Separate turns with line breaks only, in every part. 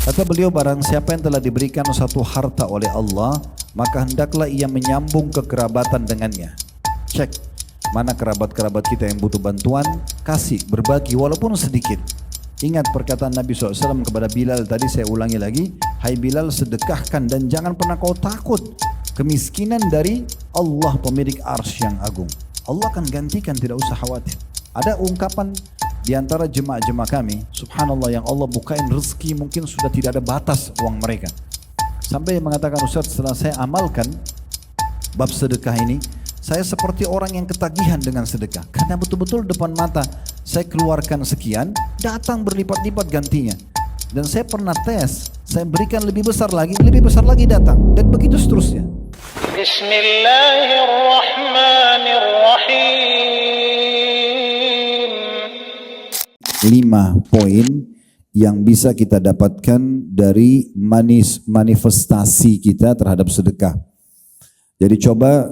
Kata beliau, barang siapa yang telah diberikan satu harta oleh Allah, maka hendaklah ia menyambung kekerabatan dengannya. Cek, mana kerabat-kerabat kita yang butuh bantuan, kasih, berbagi walaupun sedikit. Ingat perkataan Nabi SAW kepada Bilal tadi, saya ulangi lagi. Hai Bilal, sedekahkan dan jangan pernah kau takut kemiskinan dari Allah pemilik arsy yang agung. Allah akan gantikan, tidak usah khawatir. Ada ungkapan di antara jemaah-jemaah kami, subhanallah, yang Allah bukain rezeki mungkin sudah tidak ada batas uang mereka. Sampai mengatakan, Ustaz, setelah saya amalkan bab sedekah ini, saya seperti orang yang ketagihan dengan sedekah. Karena betul-betul depan mata saya keluarkan sekian, datang berlipat-lipat gantinya. Dan saya pernah tes, saya berikan lebih besar lagi datang. Dan begitu seterusnya. Bismillahirrahmanirrahim. 5 poin yang bisa kita dapatkan dari manifestasi kita terhadap sedekah. Jadi coba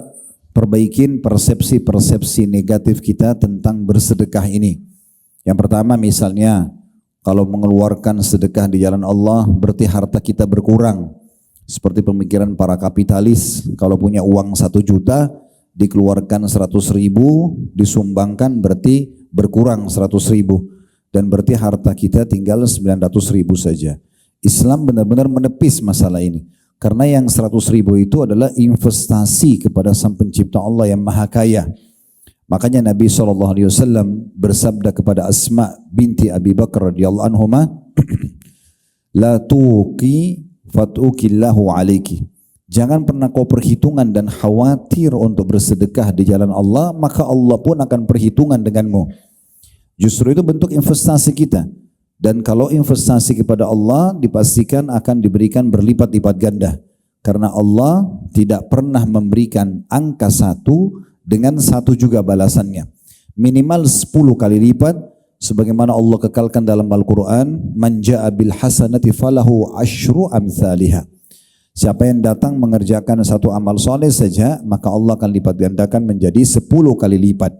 perbaikin persepsi-persepsi negatif kita tentang bersedekah ini. Yang pertama, misalnya kalau mengeluarkan sedekah di jalan Allah berarti harta kita berkurang. Seperti pemikiran para kapitalis, kalau punya uang 1 juta dikeluarkan 100.000, disumbangkan berarti berkurang 100.000. Dan berarti harta kita tinggal 900.000 saja. Islam benar-benar menepis masalah ini. Karena yang 100.000 itu adalah investasi kepada Sang Pencipta Allah yang Maha Kaya. Makanya Nabi SAW bersabda kepada Asma binti Abi Bakar radhiyallahu anhuma, La tuqi fat'ukillahu alaiki. Jangan pernah kau perhitungan dan khawatir untuk bersedekah di jalan Allah, maka Allah pun akan perhitungan denganmu. Justru itu bentuk investasi kita. Dan kalau investasi kepada Allah dipastikan akan diberikan berlipat-lipat ganda. Karena Allah tidak pernah memberikan angka 1 dengan 1 juga balasannya. Minimal 10 kali lipat. Sebagaimana Allah kekalkan dalam Al-Quran, Man ja'a bil hasanati falahu asyru amthaliha. Siapa yang datang mengerjakan satu amal soleh saja, maka Allah akan lipat gandakan menjadi 10 kali lipat.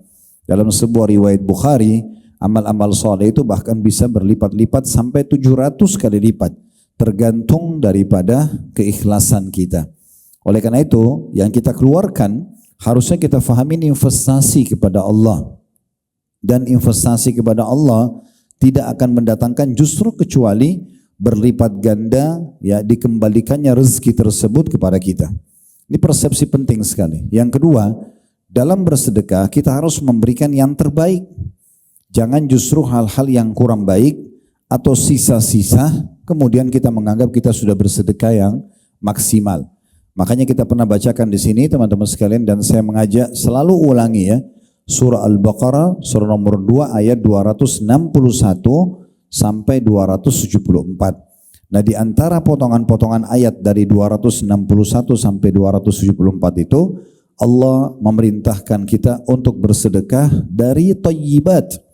Dalam sebuah riwayat Bukhari, amal-amal soleh itu bahkan bisa berlipat-lipat sampai 700 kali lipat. Tergantung daripada keikhlasan kita. Oleh karena itu, yang kita keluarkan harusnya kita fahami investasi kepada Allah. Dan investasi kepada Allah tidak akan mendatangkan justru kecuali berlipat ganda, ya, dikembalikannya rezeki tersebut kepada kita. Ini persepsi penting sekali. Yang kedua, dalam bersedekah kita harus memberikan yang terbaik. Jangan justru hal-hal yang kurang baik atau sisa-sisa kemudian kita menganggap kita sudah bersedekah yang maksimal. Makanya kita pernah bacakan di sini teman-teman sekalian, dan saya mengajak selalu ulangi ya, surah Al-Baqarah surah nomor 2 ayat 261 sampai 274. Nah, di antara potongan-potongan ayat dari 261 sampai 274 itu Allah memerintahkan kita untuk bersedekah dari thayyibat,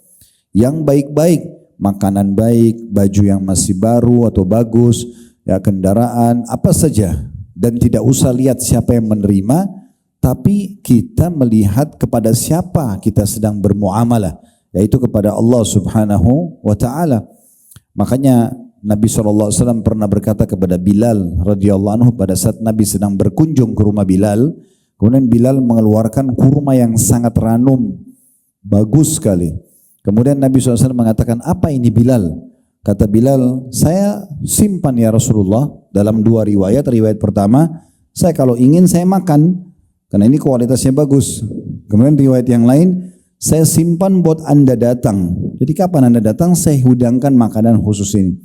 yang baik-baik, makanan baik, baju yang masih baru atau bagus, ya, kendaraan, apa saja. Dan tidak usah lihat siapa yang menerima, tapi kita melihat kepada siapa kita sedang bermuamalah, yaitu kepada Allah Subhanahu wa ta'ala. Makanya Nabi SAW pernah berkata kepada Bilal radhiyallahu anhu pada saat Nabi sedang berkunjung ke rumah Bilal, kemudian Bilal mengeluarkan kurma yang sangat ranum, bagus sekali. Kemudian Nabi SAW mengatakan, apa ini Bilal? Kata Bilal, saya simpan ya Rasulullah. Dalam 2 riwayat, riwayat pertama, saya kalau ingin saya makan, karena ini kualitasnya bagus. Kemudian riwayat yang lain, saya simpan buat Anda datang. Jadi kapan Anda datang, saya hidangkan makanan khusus ini.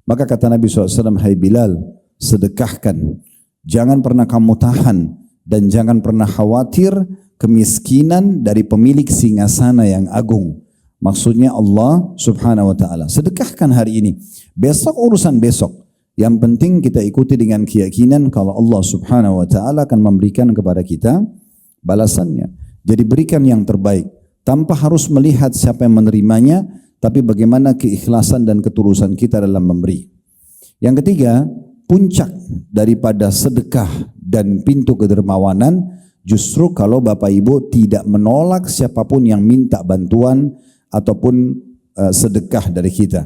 Maka kata Nabi SAW, hai Bilal, sedekahkan. Jangan pernah kamu tahan, dan jangan pernah khawatir kemiskinan dari pemilik singgasana yang agung. Maksudnya Allah Subhanahu wa ta'ala. Sedekahkan hari ini. Besok urusan besok. Yang penting kita ikuti dengan keyakinan kalau Allah Subhanahu wa ta'ala akan memberikan kepada kita balasannya. Jadi berikan yang terbaik. Tanpa harus melihat siapa yang menerimanya, tapi bagaimana keikhlasan dan ketulusan kita dalam memberi. Yang ketiga, puncak daripada sedekah dan pintu kedermawanan justru kalau Bapak Ibu tidak menolak siapapun yang minta bantuan ataupun sedekah dari kita.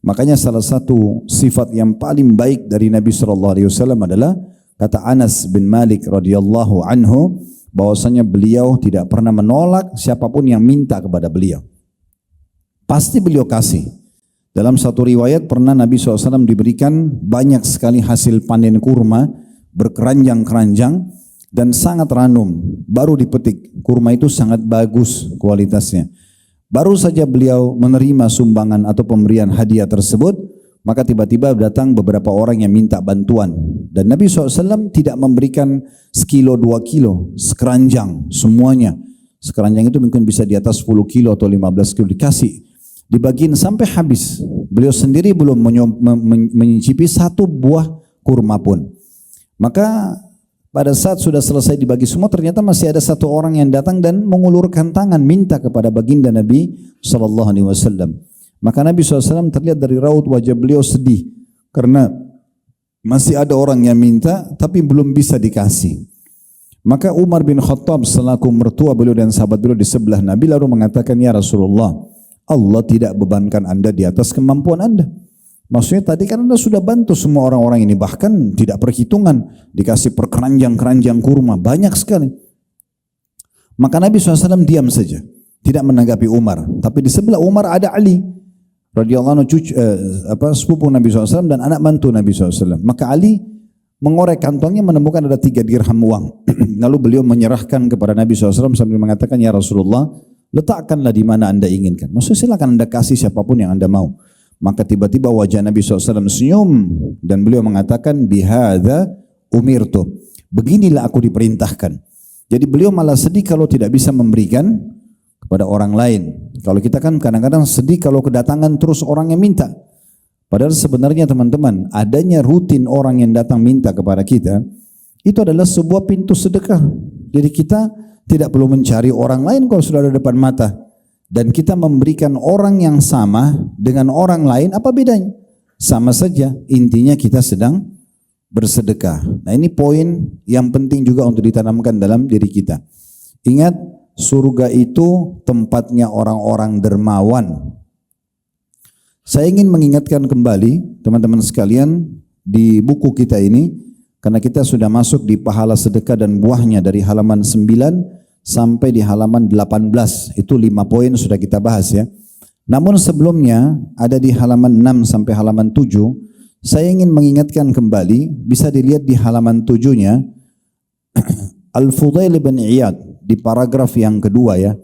Makanya salah satu sifat yang paling baik dari Nabi SAW adalah kata Anas bin Malik radhiyallahu anhu, bahwasanya beliau tidak pernah menolak siapapun yang minta kepada beliau. Pasti beliau kasih. Dalam satu riwayat pernah Nabi SAW diberikan banyak sekali hasil panen kurma, berkeranjang-keranjang dan sangat ranum, baru dipetik. Kurma itu sangat bagus kualitasnya. Baru saja beliau menerima sumbangan atau pemberian hadiah tersebut, maka tiba-tiba datang beberapa orang yang minta bantuan. Dan Nabi SAW tidak memberikan sekilo, 2 kilo, sekeranjang semuanya. Sekeranjang itu mungkin bisa di atas 10 kilo atau 15 kilo, dikasih. Dibagiin sampai habis. Beliau sendiri belum menyicipi satu buah kurma pun. Maka pada saat sudah selesai dibagi semua, ternyata masih ada satu orang yang datang dan mengulurkan tangan minta kepada baginda Nabi SAW. Maka Nabi SAW terlihat dari raut wajah beliau sedih karena masih ada orang yang minta tapi belum bisa dikasih. Maka Umar bin Khattab selaku mertua beliau dan sahabat beliau di sebelah Nabi lalu mengatakan, ya Rasulullah, Allah tidak bebankan Anda di atas kemampuan Anda. Maksudnya tadi kan Anda sudah bantu semua orang-orang ini, bahkan tidak perhitungan, dikasih perkeranjang-keranjang kurma, banyak sekali. Maka Nabi SAW diam saja, tidak menanggapi Umar. Tapi di sebelah Umar ada Ali, radhiyallahu anhu, sepupu Nabi SAW dan anak mantu Nabi SAW. Maka Ali mengorek kantongnya menemukan ada 3 dirham uang. Lalu beliau menyerahkan kepada Nabi SAW sambil mengatakan, ya Rasulullah, letakkanlah di mana Anda inginkan. Maksudnya silakan Anda kasih siapapun yang Anda mau. Maka tiba-tiba wajah Nabi SAW senyum dan beliau mengatakan, bihadza umirtu, beginilah aku diperintahkan. Jadi beliau malah sedih kalau tidak bisa memberikan kepada orang lain. Kalau kita kan kadang-kadang sedih kalau kedatangan terus orang yang minta. Padahal sebenarnya teman-teman, adanya rutin orang yang datang minta kepada kita, itu adalah sebuah pintu sedekah. Jadi kita tidak perlu mencari orang lain kalau sudah ada depan mata. Dan kita memberikan orang yang sama dengan orang lain, apa bedanya? Sama saja, intinya kita sedang bersedekah. Nah ini poin yang penting juga untuk ditanamkan dalam diri kita. Ingat, surga itu tempatnya orang-orang dermawan. Saya ingin mengingatkan kembali teman-teman sekalian di buku kita ini, karena kita sudah masuk di pahala sedekah dan buahnya dari halaman 9 sampai di halaman 18, itu 5 poin sudah kita bahas ya. Namun sebelumnya ada di halaman 6 sampai halaman 7, saya ingin mengingatkan kembali, bisa dilihat di halaman 7-nya, Al-Fudail bin Iyad di paragraf yang kedua ya.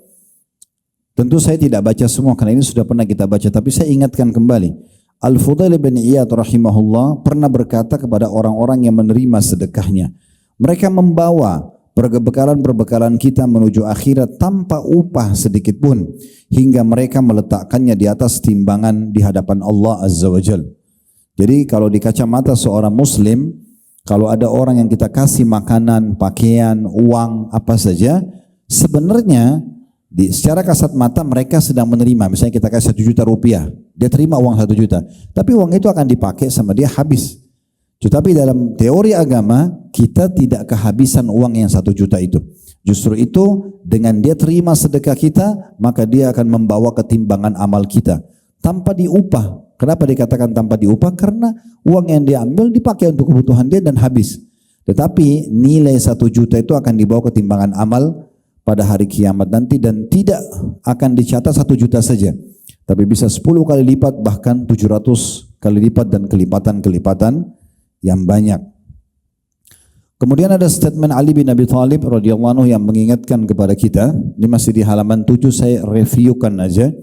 Tentu saya tidak baca semua karena ini sudah pernah kita baca, tapi saya ingatkan kembali. Al-Fudail bin Iyad rahimahullah pernah berkata kepada orang-orang yang menerima sedekahnya, mereka membawa perbekalan-perbekalan kita menuju akhirat tanpa upah sedikit pun, hingga mereka meletakkannya di atas timbangan di hadapan Allah Azza wa Jal. Jadi kalau di kacamata seorang muslim, kalau ada orang yang kita kasih makanan, pakaian, uang, apa saja, sebenarnya secara kasat mata mereka sedang menerima. Misalnya kita kasih 1 juta rupiah, dia terima uang 1 juta, tapi uang itu akan dipakai sama dia habis. Tetapi dalam teori agama, kita tidak kehabisan uang yang 1 juta itu. Justru itu dengan dia terima sedekah kita, maka dia akan membawa ketimbangan amal kita tanpa diupah. Kenapa dikatakan tanpa diupah? Karena uang yang dia ambil dipakai untuk kebutuhan dia dan habis. Tetapi nilai 1 juta itu akan dibawa ketimbangan amal pada hari kiamat nanti, dan tidak akan dicatat 1 juta saja, tapi bisa 10 kali lipat, bahkan 700 kali lipat dan kelipatan-kelipatan yang banyak. Kemudian ada statement Ali bin Abi Thalib radhiyallahu anhu yang mengingatkan kepada kita. Ini masih di halaman 7, saya reviewkan aja.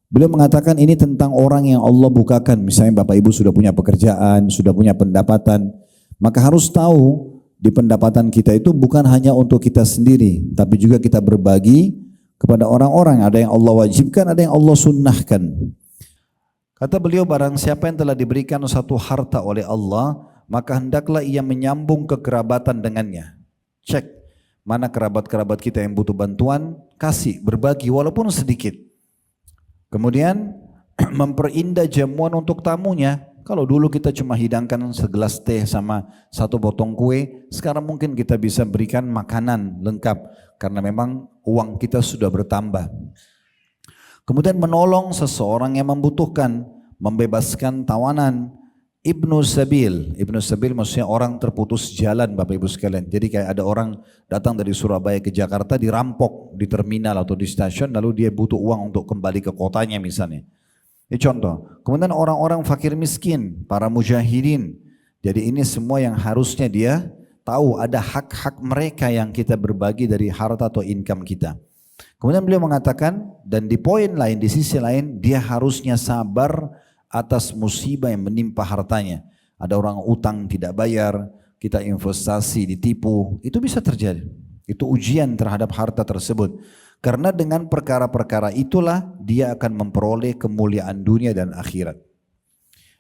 Beliau mengatakan ini tentang orang yang Allah bukakan. Misalnya Bapak Ibu sudah punya pekerjaan, sudah punya pendapatan, maka harus tahu di pendapatan kita itu bukan hanya untuk kita sendiri, tapi juga kita berbagi kepada orang-orang. Ada yang Allah wajibkan, ada yang Allah sunnahkan. Kata beliau, barang siapa yang telah diberikan satu harta oleh Allah, maka hendaklah ia menyambung kekerabatan dengannya. Cek mana kerabat-kerabat kita yang butuh bantuan, kasih, berbagi walaupun sedikit. Kemudian memperindah jamuan untuk tamunya. Kalau dulu kita cuma hidangkan segelas teh sama 1 potong kue, sekarang mungkin kita bisa berikan makanan lengkap karena memang uang kita sudah bertambah. Kemudian menolong seseorang yang membutuhkan, membebaskan tawanan. Ibnu Sabil maksudnya orang terputus jalan Bapak Ibu sekalian. Jadi kayak ada orang datang dari Surabaya ke Jakarta dirampok di terminal atau di stasiun lalu dia butuh uang untuk kembali ke kotanya misalnya. Ini contoh. Kemudian orang-orang fakir miskin, para mujahidin. Jadi ini semua yang harusnya dia tahu ada hak-hak mereka yang kita berbagi dari harta atau income kita. Kemudian beliau mengatakan dan di poin lain, di sisi lain dia harusnya sabar atas musibah yang menimpa hartanya. Ada orang utang tidak bayar, kita investasi ditipu, itu bisa terjadi. Itu ujian terhadap harta tersebut. Karena dengan perkara-perkara itulah dia akan memperoleh kemuliaan dunia dan akhirat.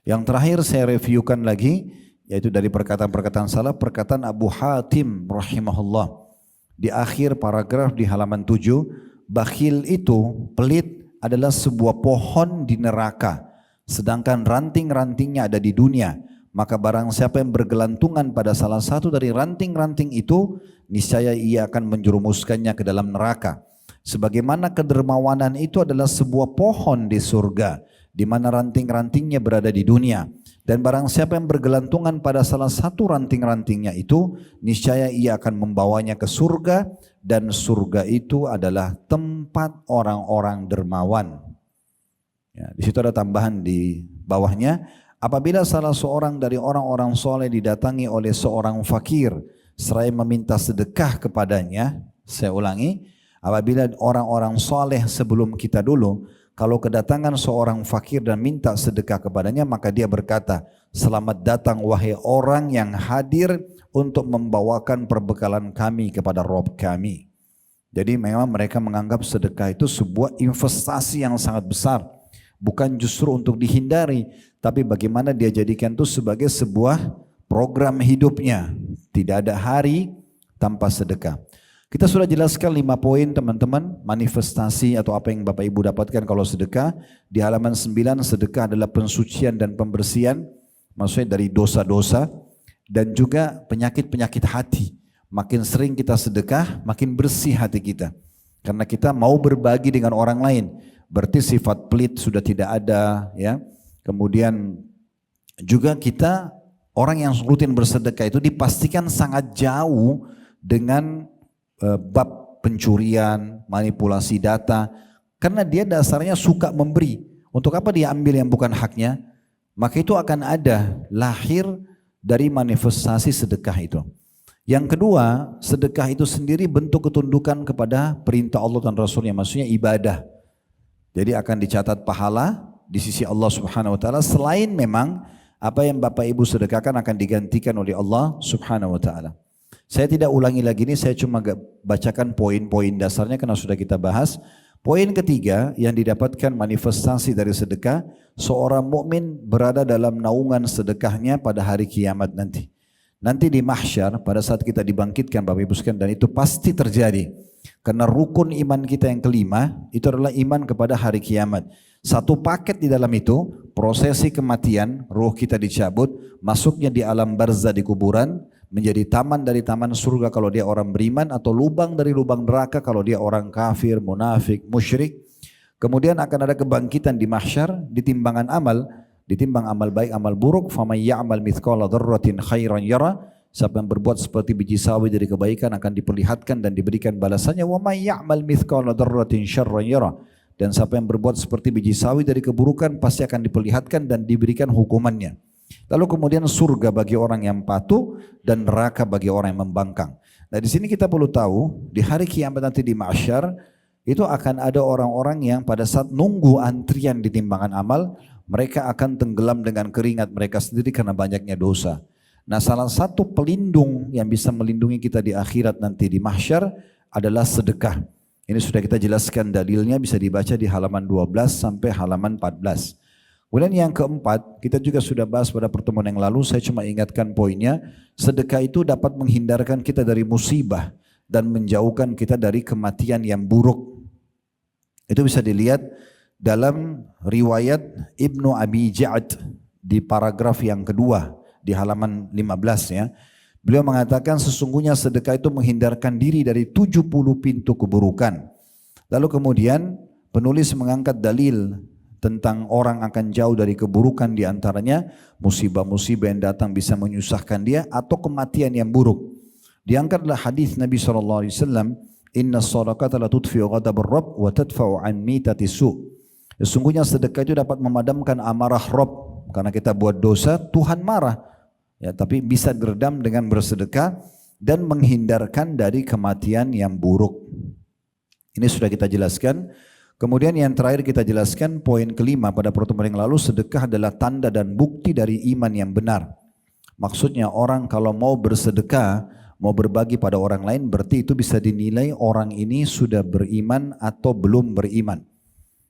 Yang terakhir saya reviewkan lagi, yaitu dari perkataan-perkataan salah, perkataan Abu Hatim rahimahullah. Di akhir paragraf di halaman 7, bakhil itu, pelit adalah sebuah pohon di neraka. Sedangkan ranting-rantingnya ada di dunia, maka barang siapa yang bergelantungan pada salah satu dari ranting-ranting itu, niscaya ia akan menjerumuskannya ke dalam neraka. Sebagaimana kedermawanan itu adalah sebuah pohon di surga, di mana ranting-rantingnya berada di dunia. Dan barang siapa yang bergelantungan pada salah satu ranting-rantingnya itu, niscaya ia akan membawanya ke surga, dan surga itu adalah tempat orang-orang dermawan. Ya, di situ ada tambahan di bawahnya, apabila salah seorang dari orang-orang soleh didatangi oleh seorang fakir, seraya meminta sedekah kepadanya, saya ulangi, apabila orang-orang soleh sebelum kita dulu, kalau kedatangan seorang fakir dan minta sedekah kepadanya, maka dia berkata, selamat datang wahai orang yang hadir untuk membawakan perbekalan kami kepada Rob kami. Jadi memang mereka menganggap sedekah itu sebuah investasi yang sangat besar. Bukan justru untuk dihindari, tapi bagaimana dia jadikan itu sebagai sebuah program hidupnya. Tidak ada hari tanpa sedekah. Kita sudah jelaskan 5 poin teman-teman, manifestasi atau apa yang Bapak Ibu dapatkan kalau sedekah. Di halaman 9, sedekah adalah pensucian dan pembersihan, maksudnya dari dosa-dosa dan juga penyakit-penyakit hati. Makin sering kita sedekah, makin bersih hati kita. Karena kita mau berbagi dengan orang lain. Berarti sifat pelit sudah tidak ada, ya. Kemudian juga kita orang yang rutin bersedekah itu dipastikan sangat jauh dengan bab pencurian, manipulasi data, karena dia dasarnya suka memberi. Untuk apa dia ambil yang bukan haknya? Maka itu akan ada lahir dari manifestasi sedekah itu. Yang kedua, sedekah itu sendiri bentuk ketundukan kepada perintah Allah dan Rasulnya, maksudnya ibadah. Jadi akan dicatat pahala di sisi Allah Subhanahu wa taala, selain memang apa yang Bapak Ibu sedekahkan akan digantikan oleh Allah Subhanahu wa taala. Saya tidak ulangi lagi ini, saya cuma bacakan poin-poin dasarnya karena sudah kita bahas. Poin ketiga yang didapatkan manifestasi dari sedekah, seorang mukmin berada dalam naungan sedekahnya pada hari kiamat nanti. Nanti di mahsyar pada saat kita dibangkitkan Bapak Ibu sekalian, dan itu pasti terjadi. Karena rukun iman kita yang kelima itu adalah iman kepada hari kiamat. Satu paket di dalam itu, prosesi kematian, ruh kita dicabut, masuknya di alam barzah di kuburan, menjadi taman dari taman surga kalau dia orang beriman, atau lubang dari lubang neraka kalau dia orang kafir, munafik, musyrik. Kemudian akan ada kebangkitan di mahsyar, ditimbangan amal, ditimbang amal baik, amal buruk. faman ya'mal mithqala dzarratin khairan yara. Siapa yang berbuat seperti biji sawi dari kebaikan akan diperlihatkan dan diberikan balasannya. Wa may ya'mal mithqala dzarratin syarran yara. Dan siapa yang berbuat seperti biji sawi dari keburukan pasti akan diperlihatkan dan diberikan hukumannya. Lalu kemudian surga bagi orang yang patuh dan neraka bagi orang yang membangkang. Nah di sini kita perlu tahu di hari kiamat nanti di mahsyar itu akan ada orang-orang yang pada saat nunggu antrian di timbangan amal, mereka akan tenggelam dengan keringat mereka sendiri karena banyaknya dosa. Nah salah satu pelindung yang bisa melindungi kita di akhirat nanti di mahsyar adalah sedekah. Ini sudah kita jelaskan dalilnya, bisa dibaca di halaman 12 sampai halaman 14. Kemudian yang keempat, kita juga sudah bahas pada pertemuan yang lalu, saya cuma ingatkan poinnya, sedekah itu dapat menghindarkan kita dari musibah dan menjauhkan kita dari kematian yang buruk. Itu bisa dilihat dalam riwayat Ibnu Abi Ja'ad di paragraf yang kedua di halaman 15 ya. Beliau mengatakan sesungguhnya sedekah itu menghindarkan diri dari 70 pintu keburukan. Lalu kemudian penulis mengangkat dalil tentang orang akan jauh dari keburukan, di antaranya musibah-musibah yang datang bisa menyusahkan dia atau kematian yang buruk. Diangkatlah hadis Nabi SAW, inna sadaqata la tudfi'u ghadabur rabb wa tadfa'u an mitati su'. Sesungguhnya sedekah itu dapat memadamkan amarah Rabb, karena kita buat dosa Tuhan marah, ya, tapi bisa diredam dengan bersedekah dan menghindarkan dari kematian yang buruk. Ini sudah kita jelaskan. Kemudian yang terakhir kita jelaskan, poin kelima pada pertemuan yang lalu, sedekah adalah tanda dan bukti dari iman yang benar. Maksudnya orang kalau mau bersedekah, mau berbagi pada orang lain, berarti itu bisa dinilai orang ini sudah beriman atau belum beriman.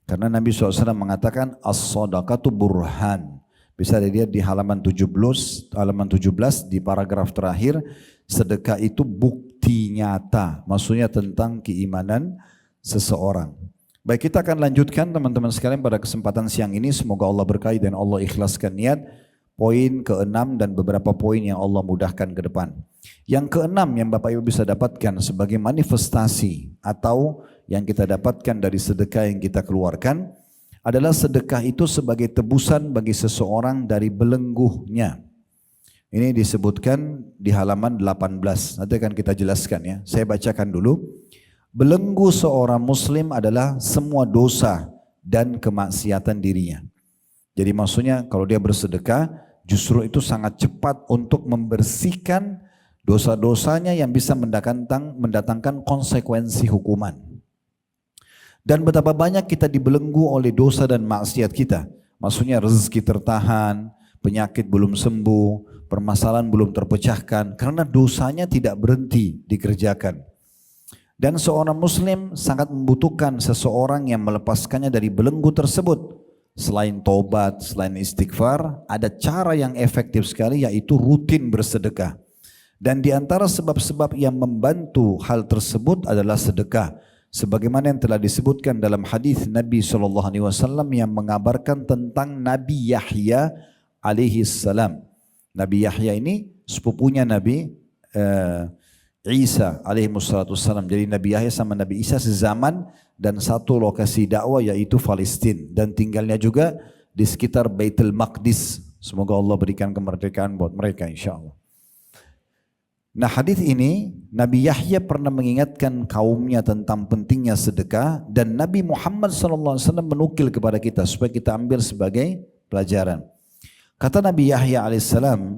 Karena Nabi SAW mengatakan as-sadaqatu burhan. Bisa dilihat di halaman 17 di paragraf terakhir, sedekah itu bukti nyata, maksudnya tentang keimanan seseorang. Baik, kita akan lanjutkan teman-teman sekalian pada kesempatan siang ini. Semoga Allah berkahi dan Allah ikhlaskan niat. Poin ke-6 dan beberapa poin yang Allah mudahkan ke depan. Yang ke-6 yang Bapak Ibu bisa dapatkan sebagai manifestasi atau yang kita dapatkan dari sedekah yang kita keluarkan adalah sedekah itu sebagai tebusan bagi seseorang dari belenggunya. Ini disebutkan di halaman 18. Nanti akan kita jelaskan ya. Saya bacakan dulu. Belenggu seorang muslim adalah semua dosa dan kemaksiatan dirinya. Jadi maksudnya kalau dia bersedekah, justru itu sangat cepat untuk membersihkan dosa-dosanya yang bisa mendatangkan konsekuensi hukuman. Dan betapa banyak kita dibelenggu oleh dosa dan maksiat kita. Maksudnya rezeki tertahan, penyakit belum sembuh, permasalahan belum terpecahkan karena dosanya tidak berhenti dikerjakan. Dan seorang muslim sangat membutuhkan seseorang yang melepaskannya dari belenggu tersebut. Selain tobat, selain istighfar, ada cara yang efektif sekali, yaitu rutin bersedekah. Dan di antara sebab-sebab yang membantu hal tersebut adalah sedekah. Sebagaimana yang telah disebutkan dalam hadis Nabi SAW yang mengabarkan tentang Nabi Yahya alaihi salam. Nabi Yahya ini sepupunya Nabi Isa alaihi wassalam. Jadi Nabi Yahya sama Nabi Isa sezaman dan satu lokasi dakwah, yaitu Palestina, dan tinggalnya juga di sekitar Baitul Maqdis. Semoga Allah berikan kemerdekaan buat mereka insyaallah. Nah, hadis ini Nabi Yahya pernah mengingatkan kaumnya tentang pentingnya sedekah, dan Nabi Muhammad SAW menukil kepada kita supaya kita ambil sebagai pelajaran. Kata Nabi Yahya alaihissalam,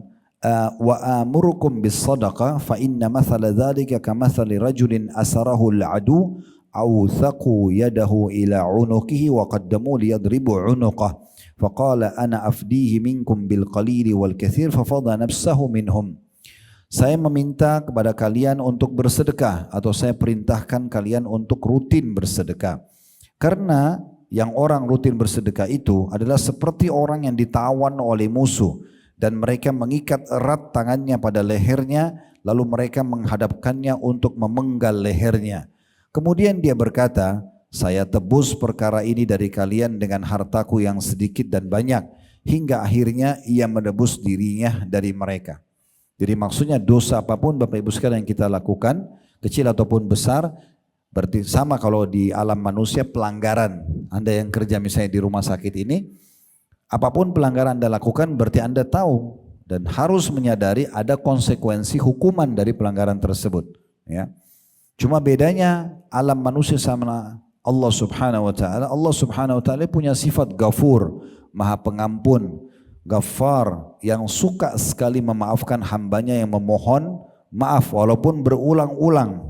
wa amurukum bis sadaqah fa inna mathala dhalika kamathali rajulin asarahu al-adu aw thaqu yadahu ila unuqihi wa qaddamu liyadribu unuqah faqala ana afdihi minkum bil qalili wal kathir fafadha nafsahu minhum. Saya meminta kepada kalian untuk bersedekah, atau saya perintahkan kalian untuk rutin bersedekah. Karena yang orang rutin bersedekah itu adalah seperti orang yang ditawan oleh musuh, dan mereka mengikat erat tangannya pada lehernya, lalu mereka menghadapkannya untuk memenggal lehernya. Kemudian dia berkata, saya tebus perkara ini dari kalian dengan hartaku yang sedikit dan banyak, hingga akhirnya ia menebus dirinya dari mereka. Jadi maksudnya dosa apapun Bapak Ibu sekalian yang kita lakukan, kecil ataupun besar, berarti sama kalau di alam manusia pelanggaran. Anda yang kerja misalnya di rumah sakit ini, apapun pelanggaran Anda lakukan berarti Anda tahu dan harus menyadari ada konsekuensi hukuman dari pelanggaran tersebut. Ya. Cuma bedanya alam manusia sama Allah Subhanahu Wa Taala. Allah Subhanahu Wa Taala punya sifat Ghafur, Maha Pengampun, Ghaffar, yang suka sekali memaafkan hambanya yang memohon maaf walaupun berulang-ulang.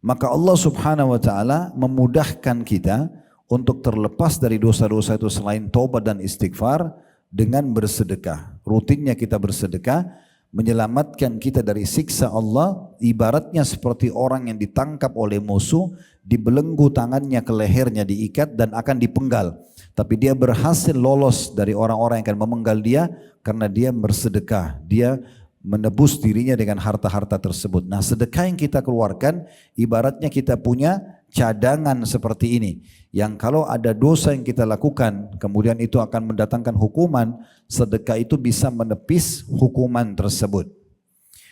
Maka Allah Subhanahu Wa Taala memudahkan kita untuk terlepas dari dosa-dosa itu selain taubat dan istighfar dengan bersedekah. Rutinnya kita bersedekah menyelamatkan kita dari siksa Allah, ibaratnya seperti orang yang ditangkap oleh musuh, dibelenggu tangannya ke lehernya, diikat dan akan dipenggal. Tapi dia berhasil lolos dari orang-orang yang akan memenggal dia karena dia bersedekah. Dia menebus dirinya dengan harta-harta tersebut. Nah, sedekah yang kita keluarkan ibaratnya kita punya cadangan seperti ini, yang kalau ada dosa yang kita lakukan kemudian itu akan mendatangkan hukuman, sedekah itu bisa menepis hukuman tersebut.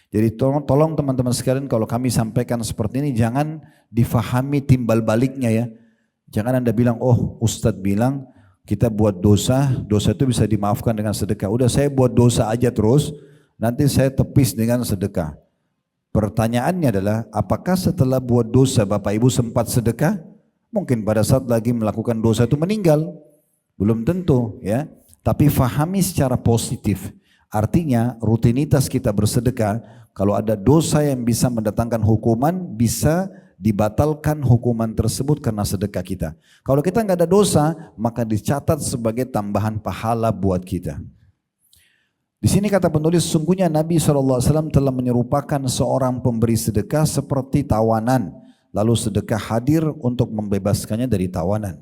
Jadi tolong teman-teman sekalian, kalau kami sampaikan seperti ini jangan difahami timbal baliknya ya. Jangan Anda bilang, oh Ustadz bilang kita buat dosa, dosa itu bisa dimaafkan dengan sedekah. Udah saya buat dosa aja terus, nanti saya tepis dengan sedekah. Pertanyaannya adalah, apakah setelah buat dosa Bapak Ibu sempat sedekah? Mungkin pada saat lagi melakukan dosa itu meninggal. Belum tentu ya. Tapi fahami secara positif. Artinya rutinitas kita bersedekah, kalau ada dosa yang bisa mendatangkan hukuman, bisa dibatalkan hukuman tersebut karena sedekah kita. Kalau kita nggak ada dosa, maka dicatat sebagai tambahan pahala buat kita. Di sini kata penulis, sungguhnya Nabi SAW telah menyerupakan seorang pemberi sedekah seperti tawanan, lalu sedekah hadir untuk membebaskannya dari tawanan.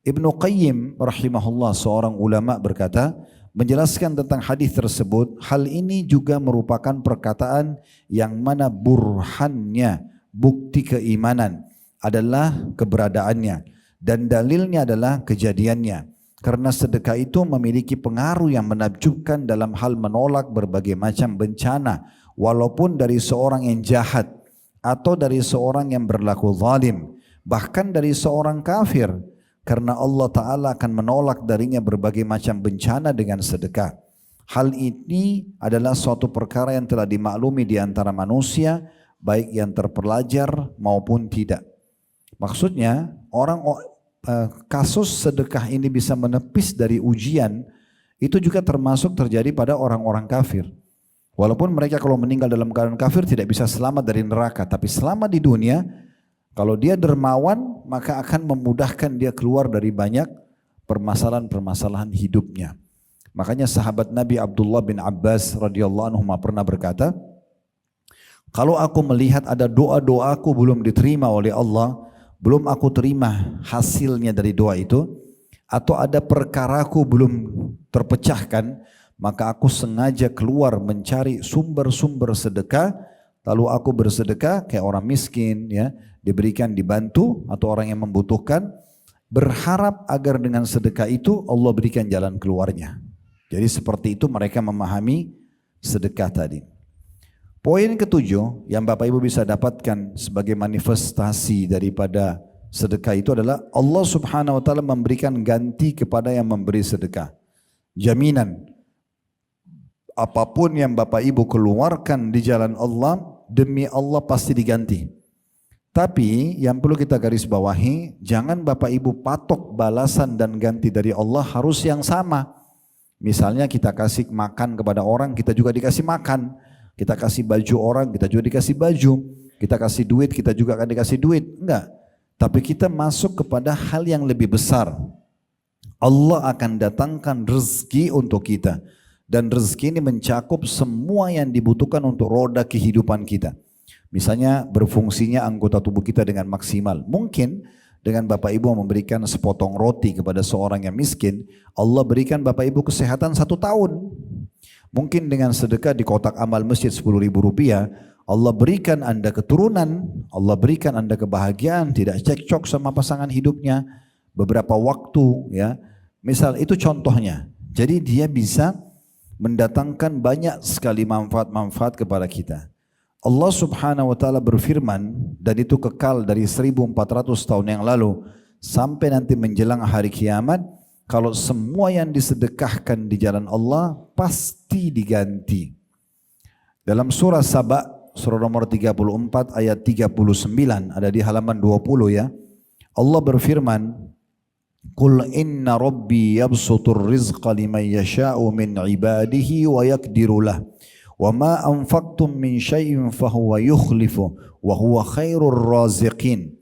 Ibnu Qayyim rahimahullah, seorang ulama, berkata, menjelaskan tentang hadis tersebut, hal ini juga merupakan perkataan yang mana burhannya, bukti keimanan adalah keberadaannya dan dalilnya adalah kejadiannya. Karena sedekah itu memiliki pengaruh yang menakjubkan dalam hal menolak berbagai macam bencana, walaupun dari seorang yang jahat atau dari seorang yang berlaku zalim, bahkan dari seorang kafir, karena Allah Ta'ala akan menolak darinya berbagai macam bencana dengan sedekah. Hal ini adalah suatu perkara yang telah dimaklumi di antara manusia, baik yang terpelajar maupun tidak. Maksudnya kasus sedekah ini bisa menepis dari ujian, itu juga termasuk terjadi pada orang-orang kafir. Walaupun mereka kalau meninggal dalam keadaan kafir tidak bisa selamat dari neraka, tapi selama di dunia, kalau dia dermawan, maka akan memudahkan dia keluar dari banyak permasalahan-permasalahan hidupnya. Makanya sahabat Nabi Abdullah bin Abbas radhiyallahu anhu pernah berkata, kalau aku melihat ada doa-doaku belum diterima oleh Allah, belum aku terima hasilnya dari doa itu, atau ada perkaraku belum terpecahkan, maka aku sengaja keluar mencari sumber-sumber sedekah, lalu aku bersedekah kayak orang miskin, ya, diberikan, dibantu, atau orang yang membutuhkan, berharap agar dengan sedekah itu Allah berikan jalan keluarnya. Jadi seperti itu mereka memahami sedekah tadi. Poin ketujuh yang Bapak Ibu bisa dapatkan sebagai manifestasi daripada sedekah itu adalah Allah Subhanahu wa Ta'ala memberikan ganti kepada yang memberi sedekah. Jaminan apapun yang Bapak Ibu keluarkan di jalan Allah, demi Allah pasti diganti. Tapi yang perlu kita garis bawahi, jangan Bapak Ibu patok balasan dan ganti dari Allah harus yang sama. Misalnya kita kasih makan kepada orang, kita juga dikasih makan. Kita kasih baju orang, kita juga dikasih baju. Kita kasih duit, kita juga akan dikasih duit. Enggak. Tapi kita masuk kepada hal yang lebih besar. Allah akan datangkan rezeki untuk kita. Dan rezeki ini mencakup semua yang dibutuhkan untuk roda kehidupan kita. Misalnya berfungsinya anggota tubuh kita dengan maksimal. Mungkin dengan Bapak Ibu memberikan sepotong roti kepada seorang yang miskin, Allah berikan Bapak Ibu kesehatan 1 tahun. Mungkin dengan sedekah di kotak amal masjid 10.000 rupiah, Allah berikan Anda keturunan, Allah berikan Anda kebahagiaan, tidak cekcok sama pasangan hidupnya beberapa waktu, ya. Misal itu contohnya. Jadi dia bisa mendatangkan banyak sekali manfaat-manfaat kepada kita. Allah Subhanahu wa Ta'ala berfirman, dan itu kekal dari 1400 tahun yang lalu sampai nanti menjelang hari kiamat, kalau semua yang disedekahkan di jalan Allah pasti diganti. Dalam surah Saba, surah nomor 34 ayat 39, ada di halaman 20 ya. Allah berfirman, Qul inna rabbi yabsutur rizqa liman yasha'u min ibadihi wa yakdiru lah. Wa ma anfaqtum min syai'in fahuwa yukhlifu wa huwa khairur raziqin.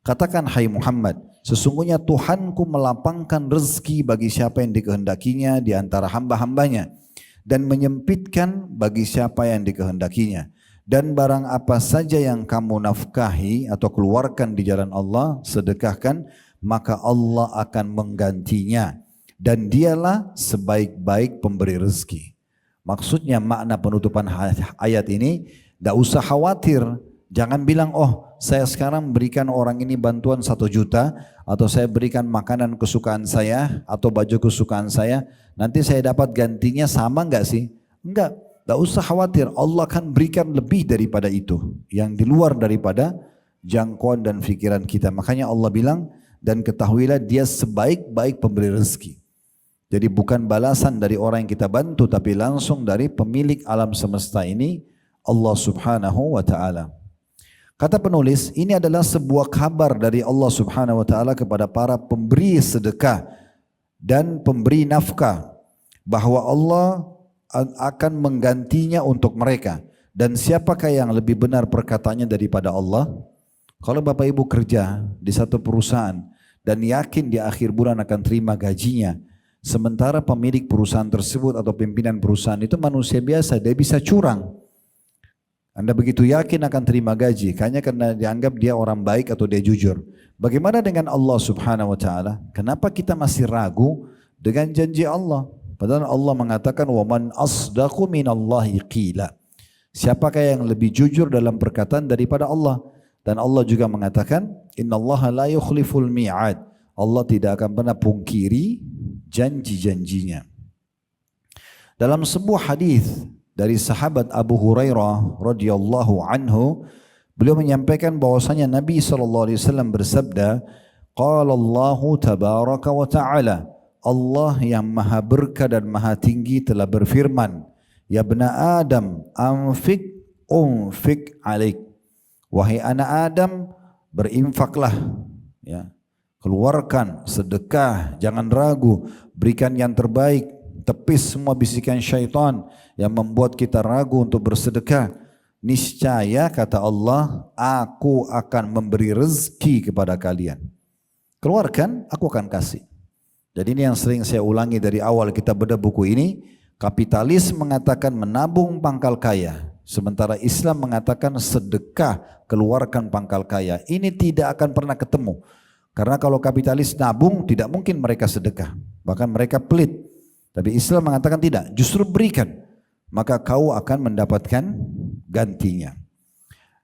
Katakan hai Muhammad, sesungguhnya Tuhanku melapangkan rezeki bagi siapa yang dikehendakinya di antara hamba-hambanya dan menyempitkan bagi siapa yang dikehendakinya. Dan barang apa saja yang kamu nafkahi atau keluarkan di jalan Allah, sedekahkan, maka Allah akan menggantinya. Dan dialah sebaik-baik pemberi rezeki. Maksudnya makna penutupan ayat ini, tidak usah khawatir. Jangan bilang, oh saya sekarang berikan orang ini bantuan 1 juta, atau saya berikan makanan kesukaan saya, atau baju kesukaan saya, nanti saya dapat gantinya sama enggak sih? Enggak, tidak usah khawatir. Allah akan berikan lebih daripada itu, yang di luar daripada jangkauan dan pikiran kita. Makanya Allah bilang, dan ketahuilah dia sebaik-baik pemberi rezeki. Jadi bukan balasan dari orang yang kita bantu, tapi langsung dari pemilik alam semesta ini, Allah subhanahu wa ta'ala. Kata penulis, ini adalah sebuah kabar dari Allah subhanahu wa ta'ala kepada para pemberi sedekah dan pemberi nafkah, bahwa Allah akan menggantinya untuk mereka. Dan siapakah yang lebih benar perkataannya daripada Allah? Kalau Bapak Ibu kerja di satu perusahaan dan yakin di akhir bulan akan terima gajinya, sementara pemilik perusahaan tersebut atau pimpinan perusahaan itu manusia biasa, dia bisa curang. Anda begitu yakin akan terima gaji, hanya karena dianggap dia orang baik atau dia jujur. Bagaimana dengan Allah subhanahu wa ta'ala? Kenapa kita masih ragu dengan janji Allah? Padahal Allah mengatakan, وَمَنْ أَصْدَقُ مِنَ اللَّهِ قِيلًا. Siapakah yang lebih jujur dalam perkataan daripada Allah? Dan Allah juga mengatakan, Inna Allah la yukhliful mi'ad. Allah tidak akan pernah pungkiri janji-janjinya. Dalam sebuah hadis dari sahabat Abu Hurairah radhiyallahu anhu, beliau menyampaikan bahwasanya Nabi SAW bersabda, Qala Allahu tabaraka wa ta'ala, Allah yang maha berkah dan maha tinggi telah berfirman, Ya bna Adam, anfik unfik alaik. Wahai anak Adam, berinfaklah, ya, keluarkan sedekah, jangan ragu, berikan yang terbaik, tepis semua bisikan syaitan yang membuat kita ragu untuk bersedekah. Niscaya kata Allah, aku akan memberi rezeki kepada kalian. Keluarkan, aku akan kasih. Jadi ini yang sering saya ulangi dari awal kita bedah buku ini. Kapitalis mengatakan menabung pangkal kaya, sementara Islam mengatakan sedekah, keluarkan pangkal kaya. Ini tidak akan pernah ketemu. Karena kalau kapitalis nabung, tidak mungkin mereka sedekah. Bahkan mereka pelit. Tapi Islam mengatakan tidak, justru berikan. Maka kau akan mendapatkan gantinya.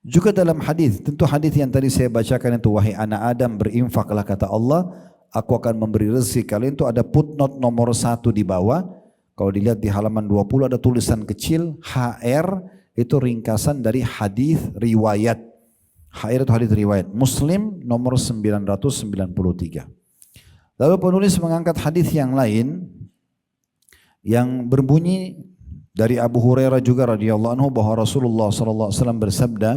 Juga dalam hadis, tentu hadis yang tadi saya bacakan itu, wahai anak Adam berinfaklah kata Allah, aku akan memberi rezeki kalian. Itu ada footnote nomor 1 di bawah. Kalau dilihat di halaman 20 ada tulisan kecil HR, itu ringkasan dari hadis riwayat. HR itu hadis riwayat. Muslim nomor 993. Lalu penulis mengangkat hadis yang lain yang berbunyi dari Abu Hurairah juga radhiyallahu anhu bahwa Rasulullah sallallahu alaihi wasallam bersabda,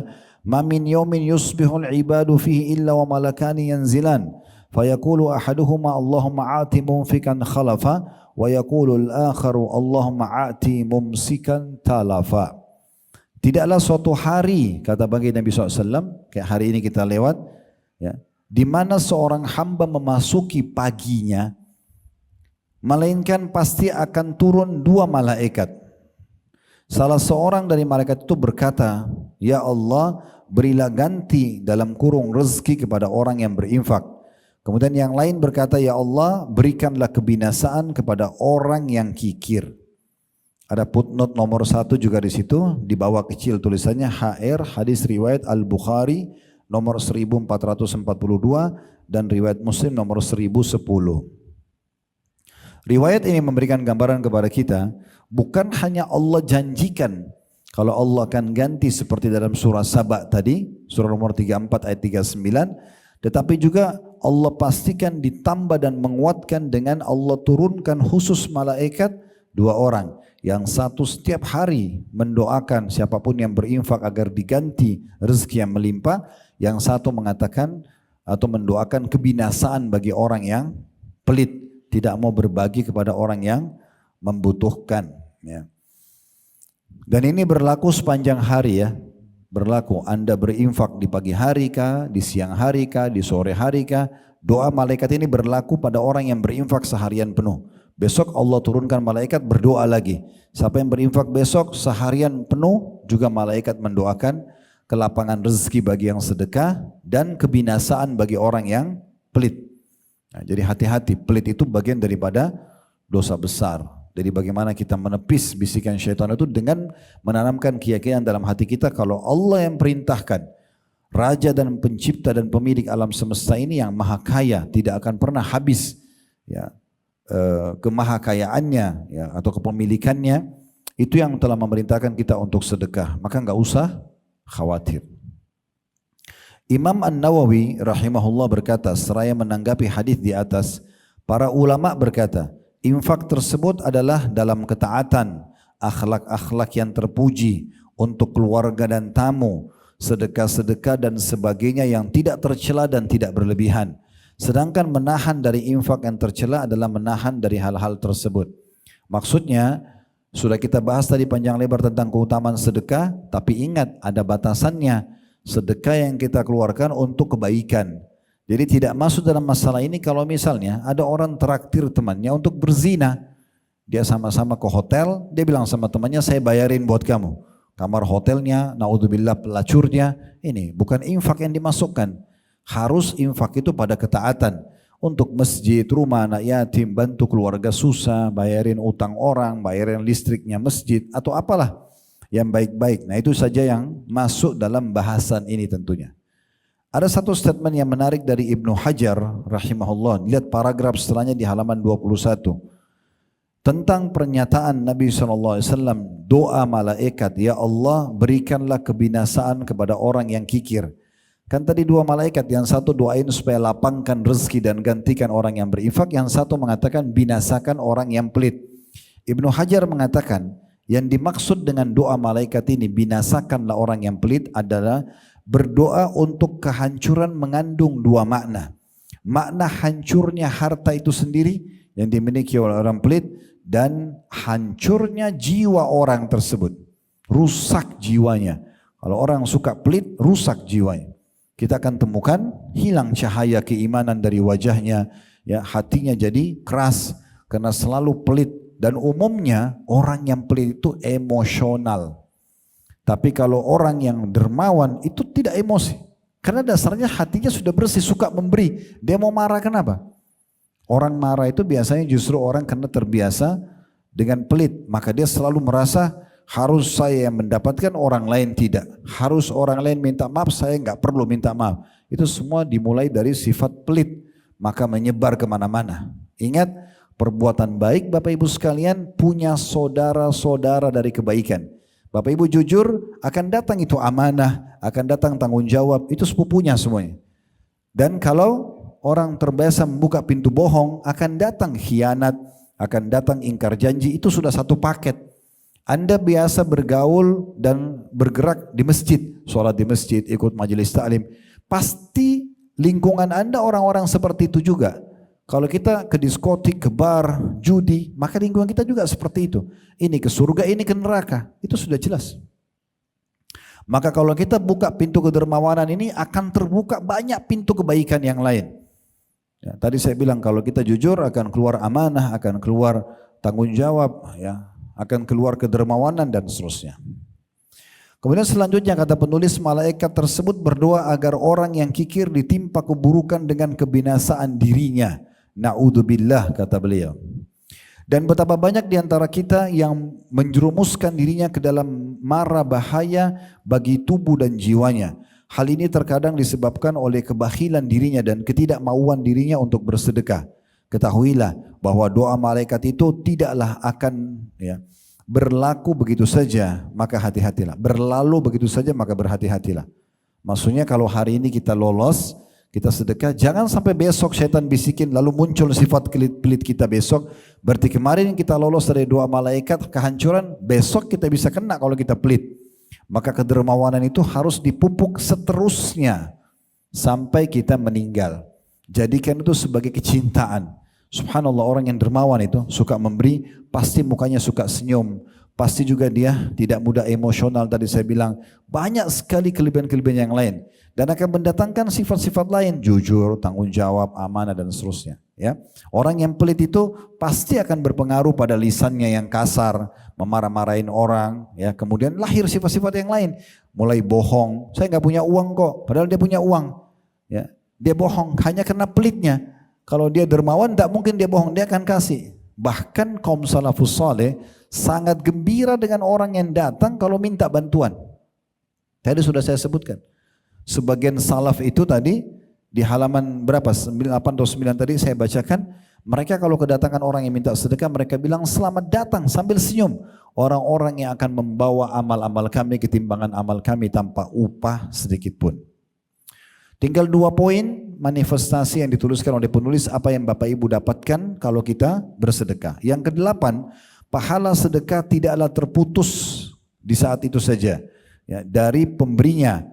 "Ma min yawmin yusbihul ibadu fihi illa wa malakani yanzilan, fayaqulu ahaduhuma Allahumma ati munfikan khalafa wa yaqulu al-akharu Allahumma ati mumsikan talafa." Tidaklah suatu hari, kata bagi Nabi SAW, kayak hari ini kita lewat, ya, di mana seorang hamba memasuki paginya, melainkan pasti akan turun 2 malaikat. Salah seorang dari malaikat itu berkata, Ya Allah, berilah ganti dalam kurung rezeki kepada orang yang berinfak. Kemudian yang lain berkata, Ya Allah, berikanlah kebinasaan kepada orang yang kikir. Ada footnote nomor 1 juga di situ, di bawah kecil tulisannya HR, hadis riwayat Al-Bukhari nomor 1442 dan riwayat Muslim nomor 1010. Riwayat ini memberikan gambaran kepada kita, bukan hanya Allah janjikan kalau Allah akan ganti seperti dalam surah Saba tadi, surah nomor 34 ayat 39, tetapi juga Allah pastikan ditambah dan menguatkan dengan Allah turunkan khusus malaikat 2 orang. Yang satu setiap hari mendoakan siapapun yang berinfak agar diganti rezeki yang melimpah. Yang satu mengatakan atau mendoakan kebinasaan bagi orang yang pelit, tidak mau berbagi kepada orang yang membutuhkan. Ya. Dan ini berlaku sepanjang hari ya. Berlaku Anda berinfak di pagi hari kah, di siang hari kah, di sore hari kah. Doa malaikat ini berlaku pada orang yang berinfak seharian penuh. Besok Allah turunkan malaikat berdoa lagi. Siapa yang berinfak besok seharian penuh juga malaikat mendoakan kelapangan rezeki bagi yang sedekah dan kebinasaan bagi orang yang pelit. Nah, jadi hati-hati, pelit itu bagian daripada dosa besar. Jadi bagaimana kita menepis bisikan syaitan itu dengan menanamkan keyakinan dalam hati kita kalau Allah yang perintahkan, Raja dan pencipta dan pemilik alam semesta ini yang maha kaya, tidak akan pernah habis ya, kemahakayaannya ya, atau kepemilikannya, itu yang telah memerintahkan kita untuk sedekah. Maka enggak usah khawatir. Imam An-Nawawi rahimahullah berkata, seraya menanggapi hadis di atas, para ulama berkata, infak tersebut adalah dalam ketaatan, akhlak-akhlak yang terpuji untuk keluarga dan tamu, sedekah-sedekah dan sebagainya yang tidak tercela dan tidak berlebihan. Sedangkan menahan dari infak yang tercela adalah menahan dari hal-hal tersebut. Maksudnya, sudah kita bahas tadi panjang lebar tentang keutamaan sedekah, tapi ingat ada batasannya. Sedekah yang kita keluarkan untuk kebaikan. Jadi tidak masuk dalam masalah ini kalau misalnya ada orang traktir temannya untuk berzina. Dia sama-sama ke hotel, dia bilang sama temannya, saya bayarin buat kamu. Kamar hotelnya, naudzubillah pelacurnya, ini bukan infak yang dimasukkan. Harus infak itu pada ketaatan. Untuk masjid, rumah anak yatim, bantu keluarga susah, bayarin utang orang, bayarin listriknya masjid, atau apalah yang baik-baik. Nah itu saja yang masuk dalam bahasan ini tentunya. Ada satu statement yang menarik dari Ibnu Hajar rahimahullah. Lihat paragraf setelahnya di halaman 21. Tentang pernyataan Nabi SAW, doa malaikat, ya Allah berikanlah kebinasaan kepada orang yang kikir. Kan tadi dua malaikat, yang satu doain supaya lapangkan rezeki dan gantikan orang yang berinfak, yang satu mengatakan binasakan orang yang pelit. Ibnu Hajar mengatakan, yang dimaksud dengan doa malaikat ini, binasakanlah orang yang pelit, adalah berdoa untuk kehancuran mengandung dua makna. Makna hancurnya harta itu sendiri yang dimiliki oleh orang pelit, dan hancurnya jiwa orang tersebut. Rusak jiwanya. Kalau orang suka pelit, rusak jiwanya. Kita akan temukan hilang cahaya keimanan dari wajahnya, ya, hatinya jadi keras karena selalu pelit. Dan umumnya orang yang pelit itu emosional. Tapi kalau orang yang dermawan itu tidak emosi. Karena dasarnya hatinya sudah bersih, suka memberi. Dia mau marah kenapa? Orang marah itu biasanya justru orang karena terbiasa dengan pelit. Maka dia selalu merasa harus saya yang mendapatkan, orang lain tidak. Harus orang lain minta maaf, saya nggak perlu minta maaf. Itu semua dimulai dari sifat pelit. Maka menyebar kemana-mana. Ingat, perbuatan baik Bapak Ibu sekalian punya saudara-saudara dari kebaikan. Bapak Ibu jujur, akan datang itu amanah, akan datang tanggung jawab, itu sepupunya semuanya. Dan kalau orang terbiasa membuka pintu bohong, akan datang khianat, akan datang ingkar janji, itu sudah satu paket. Anda biasa bergaul dan bergerak di masjid, sholat di masjid, ikut majelis taklim, pasti lingkungan Anda orang-orang seperti itu juga. Kalau kita ke diskotik, ke bar, judi, maka lingkungan kita juga seperti itu. Ini ke surga, ini ke neraka. Itu sudah jelas. Maka kalau kita buka pintu kedermawanan ini, akan terbuka banyak pintu kebaikan yang lain. Ya, tadi saya bilang kalau kita jujur akan keluar amanah, akan keluar tanggung jawab, ya, akan keluar kedermawanan dan seterusnya. Kemudian selanjutnya kata penulis, malaikat tersebut berdoa agar orang yang kikir ditimpa keburukan dengan kebinasaan dirinya. Na'udzubillah, kata beliau. Dan betapa banyak di antara kita yang menjerumuskan dirinya ke dalam mara bahaya bagi tubuh dan jiwanya. Hal ini terkadang disebabkan oleh kebakhilan dirinya dan ketidakmauan dirinya untuk bersedekah. Ketahuilah bahwa doa malaikat itu tidaklah akan, ya, berlaku begitu saja, maka hati-hatilah. Berlalu begitu saja, maka berhati-hatilah. Maksudnya kalau hari ini kita lolos, kita sedekah, jangan sampai besok setan bisikin lalu muncul sifat pelit kita besok. Berarti kemarin kita lolos dari doa malaikat kehancuran, besok kita bisa kena kalau kita pelit. Maka kedermawanan itu harus dipupuk seterusnya sampai kita meninggal. Jadikan itu sebagai kecintaan. Subhanallah, orang yang dermawan itu suka memberi, pasti mukanya suka senyum, pasti juga dia tidak mudah emosional. Tadi saya bilang banyak sekali kelebihan-kelebihan yang lain dan akan mendatangkan sifat-sifat lain, jujur, tanggung jawab, amanah dan seterusnya. Ya, orang yang pelit itu pasti akan berpengaruh pada lisannya yang kasar, memarah-marahin orang. Ya, kemudian lahir sifat-sifat yang lain, mulai bohong. Saya nggak punya uang kok, padahal dia punya uang. Ya, dia bohong hanya karena pelitnya. Kalau dia dermawan, tidak mungkin dia bohong, dia akan kasih. Bahkan kaum salafus saleh sangat gembira dengan orang yang datang kalau minta bantuan. Tadi sudah saya sebutkan. Sebagian salaf itu tadi di halaman berapa? 8 atau 9 tadi saya bacakan. Mereka kalau kedatangan orang yang minta sedekah, mereka bilang selamat datang sambil senyum. Orang-orang yang akan membawa amal-amal kami, ketimbangan amal kami tanpa upah sedikit pun. Tinggal 2 poin manifestasi yang dituliskan oleh penulis apa yang Bapak Ibu dapatkan kalau kita bersedekah. Yang kedelapan, pahala sedekah tidaklah terputus di saat itu saja ya, dari pemberinya,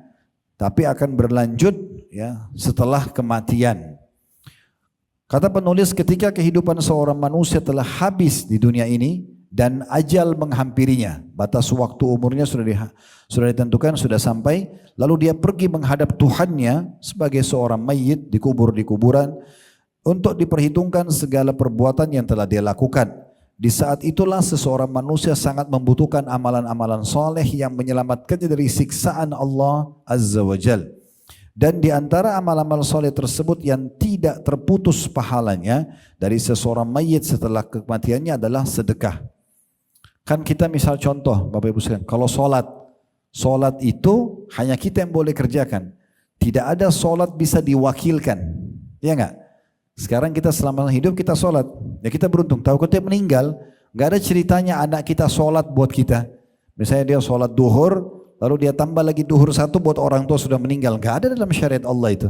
tapi akan berlanjut ya setelah kematian. Kata penulis, ketika kehidupan seorang manusia telah habis di dunia ini dan ajal menghampirinya, batas waktu umurnya sudah ditentukan, sudah sampai, lalu dia pergi menghadap Tuhannya sebagai seorang mayit dikubur di kuburan untuk diperhitungkan segala perbuatan yang telah dia lakukan. Di saat itulah seseorang manusia sangat membutuhkan amalan-amalan soleh yang menyelamatkannya dari siksaan Allah Azza wa Jal. Dan di antara amal-amal soleh tersebut yang tidak terputus pahalanya dari seseorang mayit setelah kematiannya adalah sedekah. Kan kita misal contoh Bapak Ibu sekalian, kalau solat itu hanya kita yang boleh kerjakan. Tidak ada solat bisa diwakilkan, ya enggak? Sekarang kita selama hidup kita solat, ya kita beruntung. Tahu ketika meninggal, enggak ada ceritanya anak kita solat buat kita. Misalnya dia solat duhur, lalu dia tambah lagi duhur 1 buat orang tua sudah meninggal. Enggak ada dalam syariat Allah itu.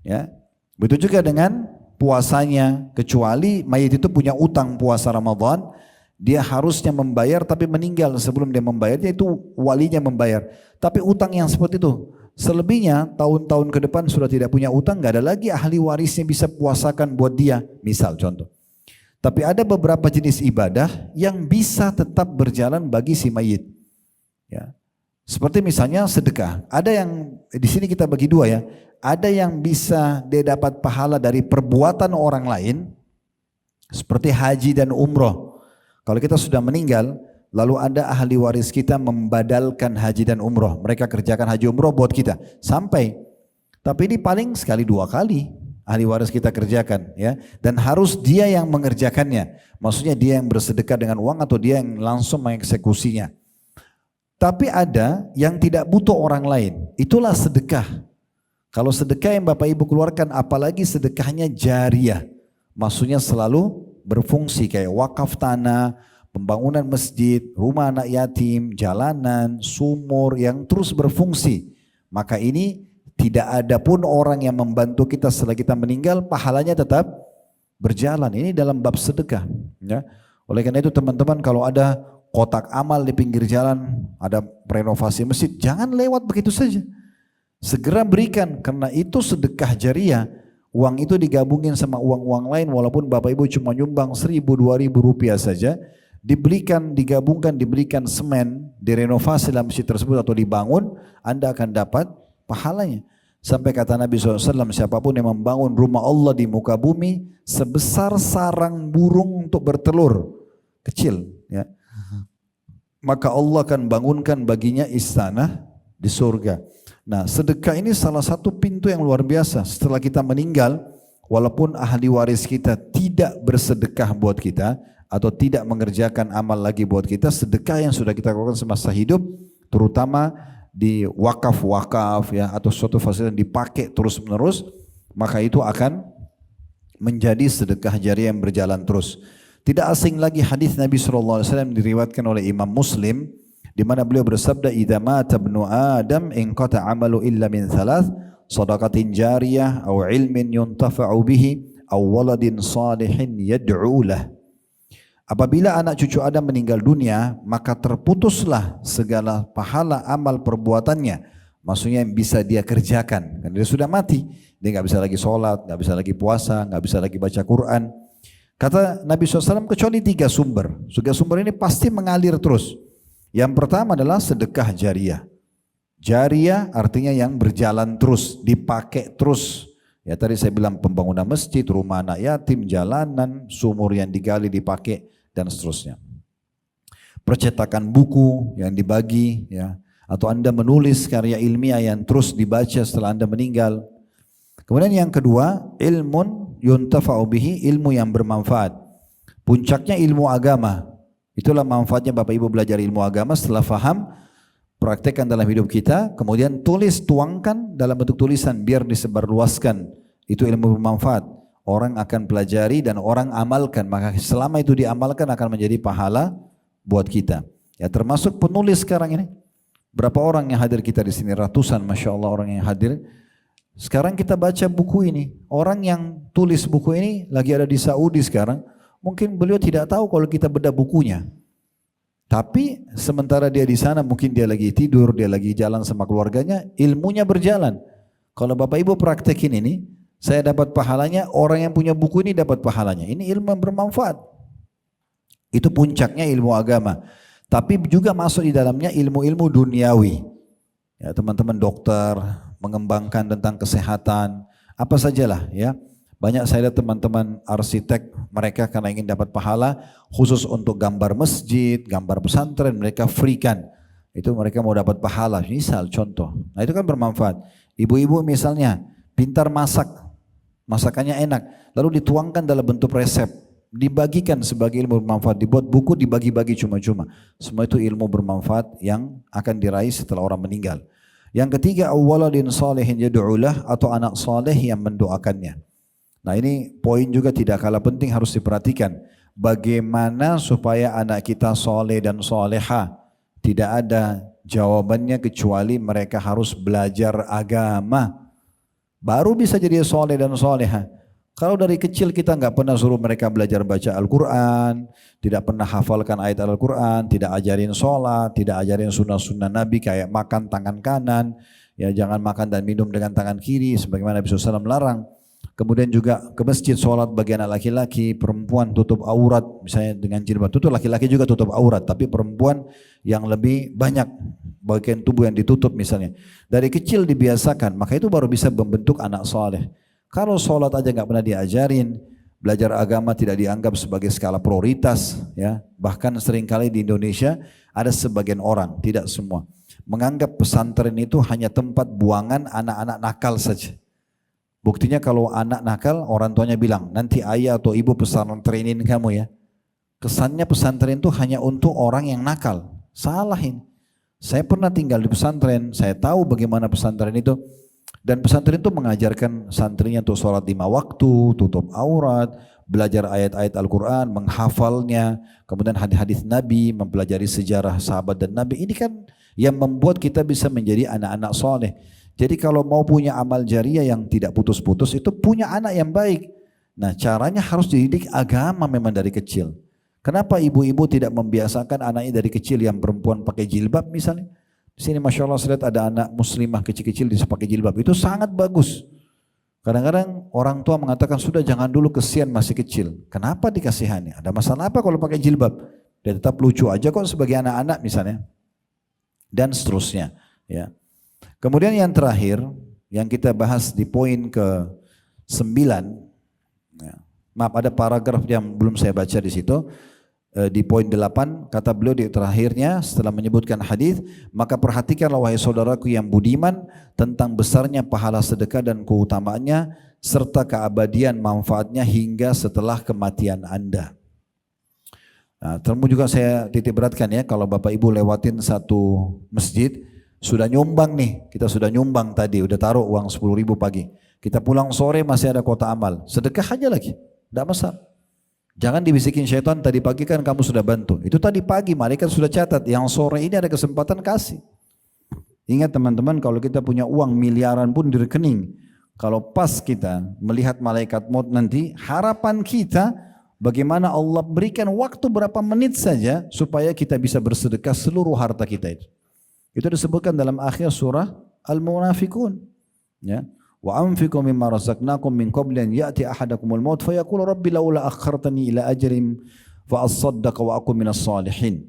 Ya. Begitu juga dengan puasanya, kecuali mayit itu punya utang puasa Ramadan, dia harusnya membayar tapi meninggal sebelum dia membayarnya, itu walinya membayar. Tapi utang yang seperti itu, selebihnya tahun-tahun ke depan sudah tidak punya utang, enggak ada lagi ahli warisnya bisa puasakan buat dia, misal contoh. Tapi ada beberapa jenis ibadah yang bisa tetap berjalan bagi si mayit. Ya. Seperti misalnya sedekah. Ada yang di sini kita bagi 2 ya. Ada yang bisa dia dapat pahala dari perbuatan orang lain, seperti haji dan umroh. Kalau kita sudah meninggal, lalu ada ahli waris kita membadalkan haji dan umroh. Mereka kerjakan haji umroh buat kita sampai. Tapi ini paling sekali 2 kali ahli waris kita kerjakan ya. Dan harus dia yang mengerjakannya. Maksudnya dia yang bersedekah dengan uang atau dia yang langsung mengeksekusinya. Tapi ada yang tidak butuh orang lain, itulah sedekah. Kalau sedekah yang Bapak Ibu keluarkan, apalagi sedekahnya jariyah, maksudnya selalu berfungsi kayak wakaf tanah, pembangunan masjid, rumah anak yatim, jalanan, sumur yang terus berfungsi. Maka ini tidak ada pun orang yang membantu kita setelah kita meninggal, pahalanya tetap berjalan. Ini dalam bab sedekah. Ya. Oleh karena itu teman-teman, kalau ada kotak amal di pinggir jalan, ada renovasi masjid, jangan lewat begitu saja. Segera berikan, karena itu sedekah jariyah. Uang itu digabungin sama uang-uang lain, walaupun Bapak Ibu cuma nyumbang 1.000, 2.000 rupiah saja, dibelikan, digabungkan, diberikan semen, direnovasi dalam masjid tersebut atau dibangun, Anda akan dapat pahalanya. Sampai kata Nabi SAW, siapapun yang membangun rumah Allah di muka bumi sebesar sarang burung untuk bertelur kecil, ya, maka Allah akan bangunkan baginya istana di surga. Nah, sedekah ini salah satu pintu yang luar biasa. Setelah kita meninggal, walaupun ahli waris kita tidak bersedekah buat kita atau tidak mengerjakan amal lagi buat kita, sedekah yang sudah kita lakukan semasa hidup, terutama di wakaf-wakaf ya, atau suatu fasilitas yang dipakai terus-menerus, maka itu akan menjadi sedekah jariyah yang berjalan terus. Tidak asing lagi hadis Nabi SAW diriwayatkan oleh Imam Muslim, di mana beliau bersabda, "Idza mata ibnu Adam inqata 'amalu illa min 3, shadaqatin jariyah aw ilmin yuntafa'u bihi aw waladin salihin yad'u lah." Apabila anak cucu Adam meninggal dunia, maka terputuslah segala pahala amal perbuatannya. Maksudnya yang bisa dia kerjakan, karena dia sudah mati, dia nggak bisa lagi sholat, nggak bisa lagi puasa, nggak bisa lagi baca Quran. Kata Nabi SAW, kecuali 3 sumber. Sumber ini pasti mengalir terus. Yang pertama adalah sedekah jariyah. Jariyah artinya yang berjalan terus, dipakai terus. Ya tadi saya bilang pembangunan masjid, rumah anak yatim, jalanan, sumur yang digali dipakai dan seterusnya. Percetakan buku yang dibagi, ya, atau Anda menulis karya ilmiah yang terus dibaca setelah Anda meninggal. Kemudian yang kedua, ilmun yuntafa'u bihi, ilmu yang bermanfaat. Puncaknya ilmu agama. Itulah manfaatnya Bapak Ibu belajar ilmu agama, setelah faham, praktekkan dalam hidup kita, kemudian tuangkan dalam bentuk tulisan biar disebarluaskan. Itu ilmu bermanfaat. Orang akan pelajari dan orang amalkan, maka selama itu diamalkan akan menjadi pahala buat kita. Ya, termasuk penulis sekarang ini. Berapa orang yang hadir kita di sini? Ratusan, Masya Allah orang yang hadir. Sekarang kita baca buku ini, orang yang tulis buku ini lagi ada di Saudi sekarang, mungkin beliau tidak tahu kalau kita bedah bukunya. Tapi sementara dia di sana mungkin dia lagi tidur, dia lagi jalan sama keluarganya, ilmunya berjalan. Kalau Bapak Ibu praktekin ini, saya dapat pahalanya, orang yang punya buku ini dapat pahalanya. Ini ilmu yang bermanfaat. Itu puncaknya ilmu agama. Tapi juga masuk di dalamnya ilmu-ilmu duniawi. Ya, teman-teman dokter, mengembangkan tentang kesehatan, apa sajalah ya. Banyak saya lihat teman-teman arsitek, mereka karena ingin dapat pahala, khusus untuk gambar masjid, gambar pesantren, mereka free kan. Itu mereka mau dapat pahala, misal contoh. Nah itu kan bermanfaat. Ibu-ibu misalnya, pintar masak, masakannya enak, lalu dituangkan dalam bentuk resep, dibagikan sebagai ilmu bermanfaat, dibuat buku, dibagi-bagi cuma-cuma. Semua itu ilmu bermanfaat yang akan diraih setelah orang meninggal. Yang ketiga, awwaladin salihin yad'ulah, atau anak saleh yang mendoakannya. Nah ini poin juga tidak kalah penting harus diperhatikan. Bagaimana supaya anak kita soleh dan soleha? Tidak ada jawabannya kecuali mereka harus belajar agama. Baru bisa jadi soleh dan soleha. Kalau dari kecil kita nggak pernah suruh mereka belajar baca Al-Quran, tidak pernah hafalkan ayat Al-Quran, tidak ajarin sholat, tidak ajarin sunnah-sunnah Nabi kayak makan tangan kanan, ya jangan makan dan minum dengan tangan kiri, sebagaimana Nabi SAW melarang. Kemudian juga ke masjid sholat bagi anak laki-laki, perempuan tutup aurat, misalnya dengan jilbab. Tutup laki-laki juga tutup aurat, tapi perempuan yang lebih banyak bagian tubuh yang ditutup misalnya. Dari kecil dibiasakan, maka itu baru bisa membentuk anak soleh. Kalau sholat aja nggak pernah diajarin, belajar agama tidak dianggap sebagai skala prioritas, ya. Bahkan seringkali di Indonesia ada sebagian orang, tidak semua, menganggap pesantren itu hanya tempat buangan anak-anak nakal saja. Buktinya kalau anak nakal, orang tuanya bilang, nanti ayah atau ibu pesantrenin kamu ya. Kesannya pesantren itu hanya untuk orang yang nakal. Salah ini. Saya pernah tinggal di pesantren, saya tahu bagaimana pesantren itu. Dan pesantren itu mengajarkan santrinya untuk sholat 5 waktu, tutup aurat, belajar ayat-ayat Al-Quran, menghafalnya, kemudian hadis-hadis Nabi, mempelajari sejarah sahabat dan Nabi. Ini kan yang membuat kita bisa menjadi anak-anak soleh. Jadi kalau mau punya amal jariah yang tidak putus-putus, itu punya anak yang baik. Nah caranya harus dididik agama memang dari kecil. Kenapa ibu-ibu tidak membiasakan anaknya dari kecil yang perempuan pakai jilbab misalnya? Di sini Masya Allah saya lihat ada anak muslimah kecil-kecil pakai jilbab, itu sangat bagus. Kadang-kadang orang tua mengatakan sudah jangan dulu, kesian masih kecil. Kenapa dikasihani? Ada masalah apa kalau pakai jilbab? Dia tetap lucu aja kok sebagai anak-anak misalnya. Dan seterusnya. Ya. Kemudian yang terakhir yang kita bahas di poin ke-9, ya. Maaf ada paragraf yang belum saya baca di situ. Di poin 8 kata beliau di terakhirnya setelah menyebutkan hadis, maka perhatikanlah wahai saudaraku yang budiman tentang besarnya pahala sedekah dan keutamaannya serta keabadian manfaatnya hingga setelah kematian Anda. Nah, terus juga saya titik beratkan ya, kalau Bapak Ibu lewatin satu masjid, sudah nyumbang nih, kita sudah nyumbang tadi, udah taruh uang 10.000 pagi, kita pulang sore masih ada kota amal, sedekah aja lagi, tidak masalah. Jangan dibisikin syaitan, tadi pagi kan kamu sudah bantu. Itu tadi pagi, malaikat sudah catat. Yang sore ini ada kesempatan kasih. Ingat teman-teman, kalau kita punya uang miliaran pun di rekening, kalau pas kita melihat malaikat maut nanti, harapan kita bagaimana Allah berikan waktu berapa menit saja supaya kita bisa bersedekah seluruh harta kita itu. Itu disebutkan dalam akhir surah Al-Munafikun. Ya. Wa anfiqu mimma razaqnakum min qabli an ya'ti ahadakumul maut fayaqulu rabbi laula akhartani ila ajalin fa asaddaqa wa akun minas salihin.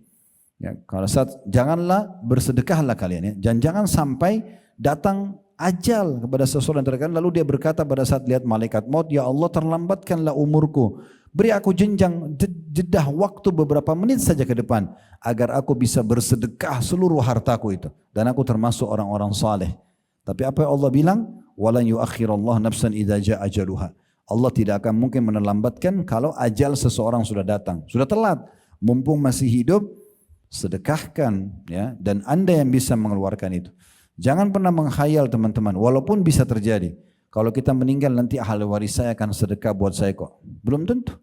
Ya, kalau saat janganlah bersedekahlah kalian ya. Jangan sampai datang ajal kepada seseorang terkadang lalu dia berkata pada saat lihat malaikat maut, ya Allah terlambatkanlah umurku. Beri aku jenjang jedah waktu beberapa menit saja ke depan agar aku bisa bersedekah seluruh hartaku itu dan aku termasuk orang-orang saleh. Tapi apa yang Allah bilang? Walan yuakhirallahu nafsan idza jaa ajaluha. Allah tidak akan mungkin menelambatkan kalau ajal seseorang sudah datang. Sudah telat. Mumpung masih hidup, sedekahkan ya, dan Anda yang bisa mengeluarkan itu. Jangan pernah menghayal teman-teman, walaupun bisa terjadi. Kalau kita meninggal nanti ahli waris saya akan sedekah buat saya kok. Belum tentu.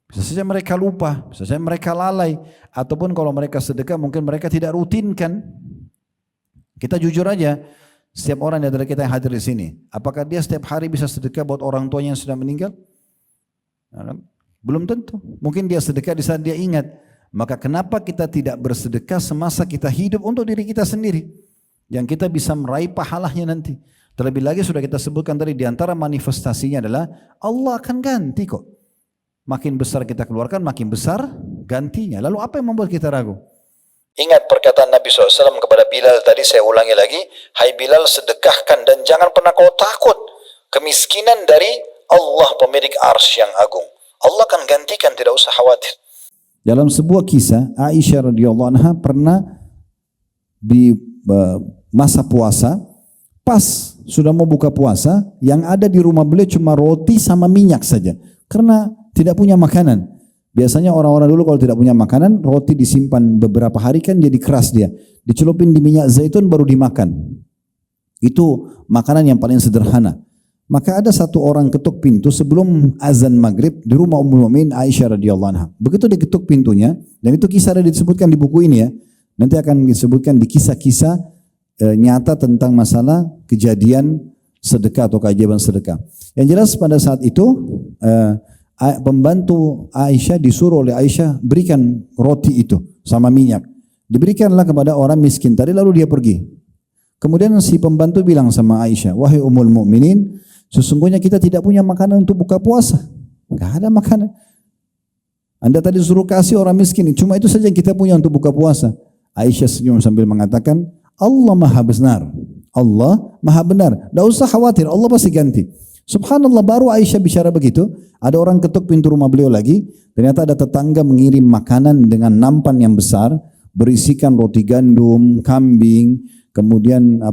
Bisa saja mereka lupa, bisa saja mereka lalai, ataupun kalau mereka sedekah mungkin mereka tidak rutinkan. Kita jujur aja. Setiap orang di antara kita yang hadir di sini, apakah dia setiap hari bisa sedekah buat orang tuanya yang sudah meninggal? Belum tentu. Mungkin dia sedekah di saat dia ingat. Maka kenapa kita tidak bersedekah semasa kita hidup untuk diri kita sendiri? Yang kita bisa meraih pahalanya nanti. Terlebih lagi sudah kita sebutkan tadi, di antara manifestasinya adalah Allah akan ganti kok. Makin besar kita keluarkan, makin besar gantinya. Lalu apa yang membuat kita ragu? Ingat perkataan Nabi SAW kepada Bilal tadi, saya ulangi lagi. Hai Bilal, sedekahkan dan jangan pernah kau takut kemiskinan dari Allah pemilik arsy yang agung. Allah akan gantikan, tidak usah khawatir. Dalam sebuah kisah, Aisyah radhiyallahu anha pernah di masa puasa, pas sudah mau buka puasa, yang ada di rumah beliau cuma roti sama minyak saja. Karena tidak punya makanan. Biasanya orang-orang dulu kalau tidak punya makanan, roti disimpan beberapa hari kan jadi keras dia. Dicelupin di minyak zaitun baru dimakan. Itu makanan yang paling sederhana. Maka ada satu orang ketuk pintu sebelum azan maghrib di rumah Ummul Mukminin Aisyah radhiyallahu anha. Begitu dia ketuk pintunya, dan itu kisah ada disebutkan di buku ini ya. Nanti akan disebutkan di kisah-kisah nyata tentang masalah kejadian sedekah atau keajaiban sedekah. Yang jelas pada saat itu pembantu Aisyah disuruh oleh Aisyah berikan roti itu sama minyak. Diberikanlah kepada orang miskin tadi, lalu dia pergi. Kemudian si pembantu bilang sama Aisyah, wahai Ummul Mukminin, sesungguhnya kita tidak punya makanan untuk buka puasa. Enggak ada makanan. Anda tadi suruh kasih orang miskin, cuma itu saja yang kita punya untuk buka puasa. Aisyah senyum sambil mengatakan, Allah maha benar. Allah maha benar. Tidak usah khawatir, Allah pasti ganti. Subhanallah, baru Aisyah bicara begitu, ada orang ketuk pintu rumah beliau lagi. Ternyata ada tetangga mengirim makanan dengan nampan yang besar, berisikan roti gandum, kambing, kemudian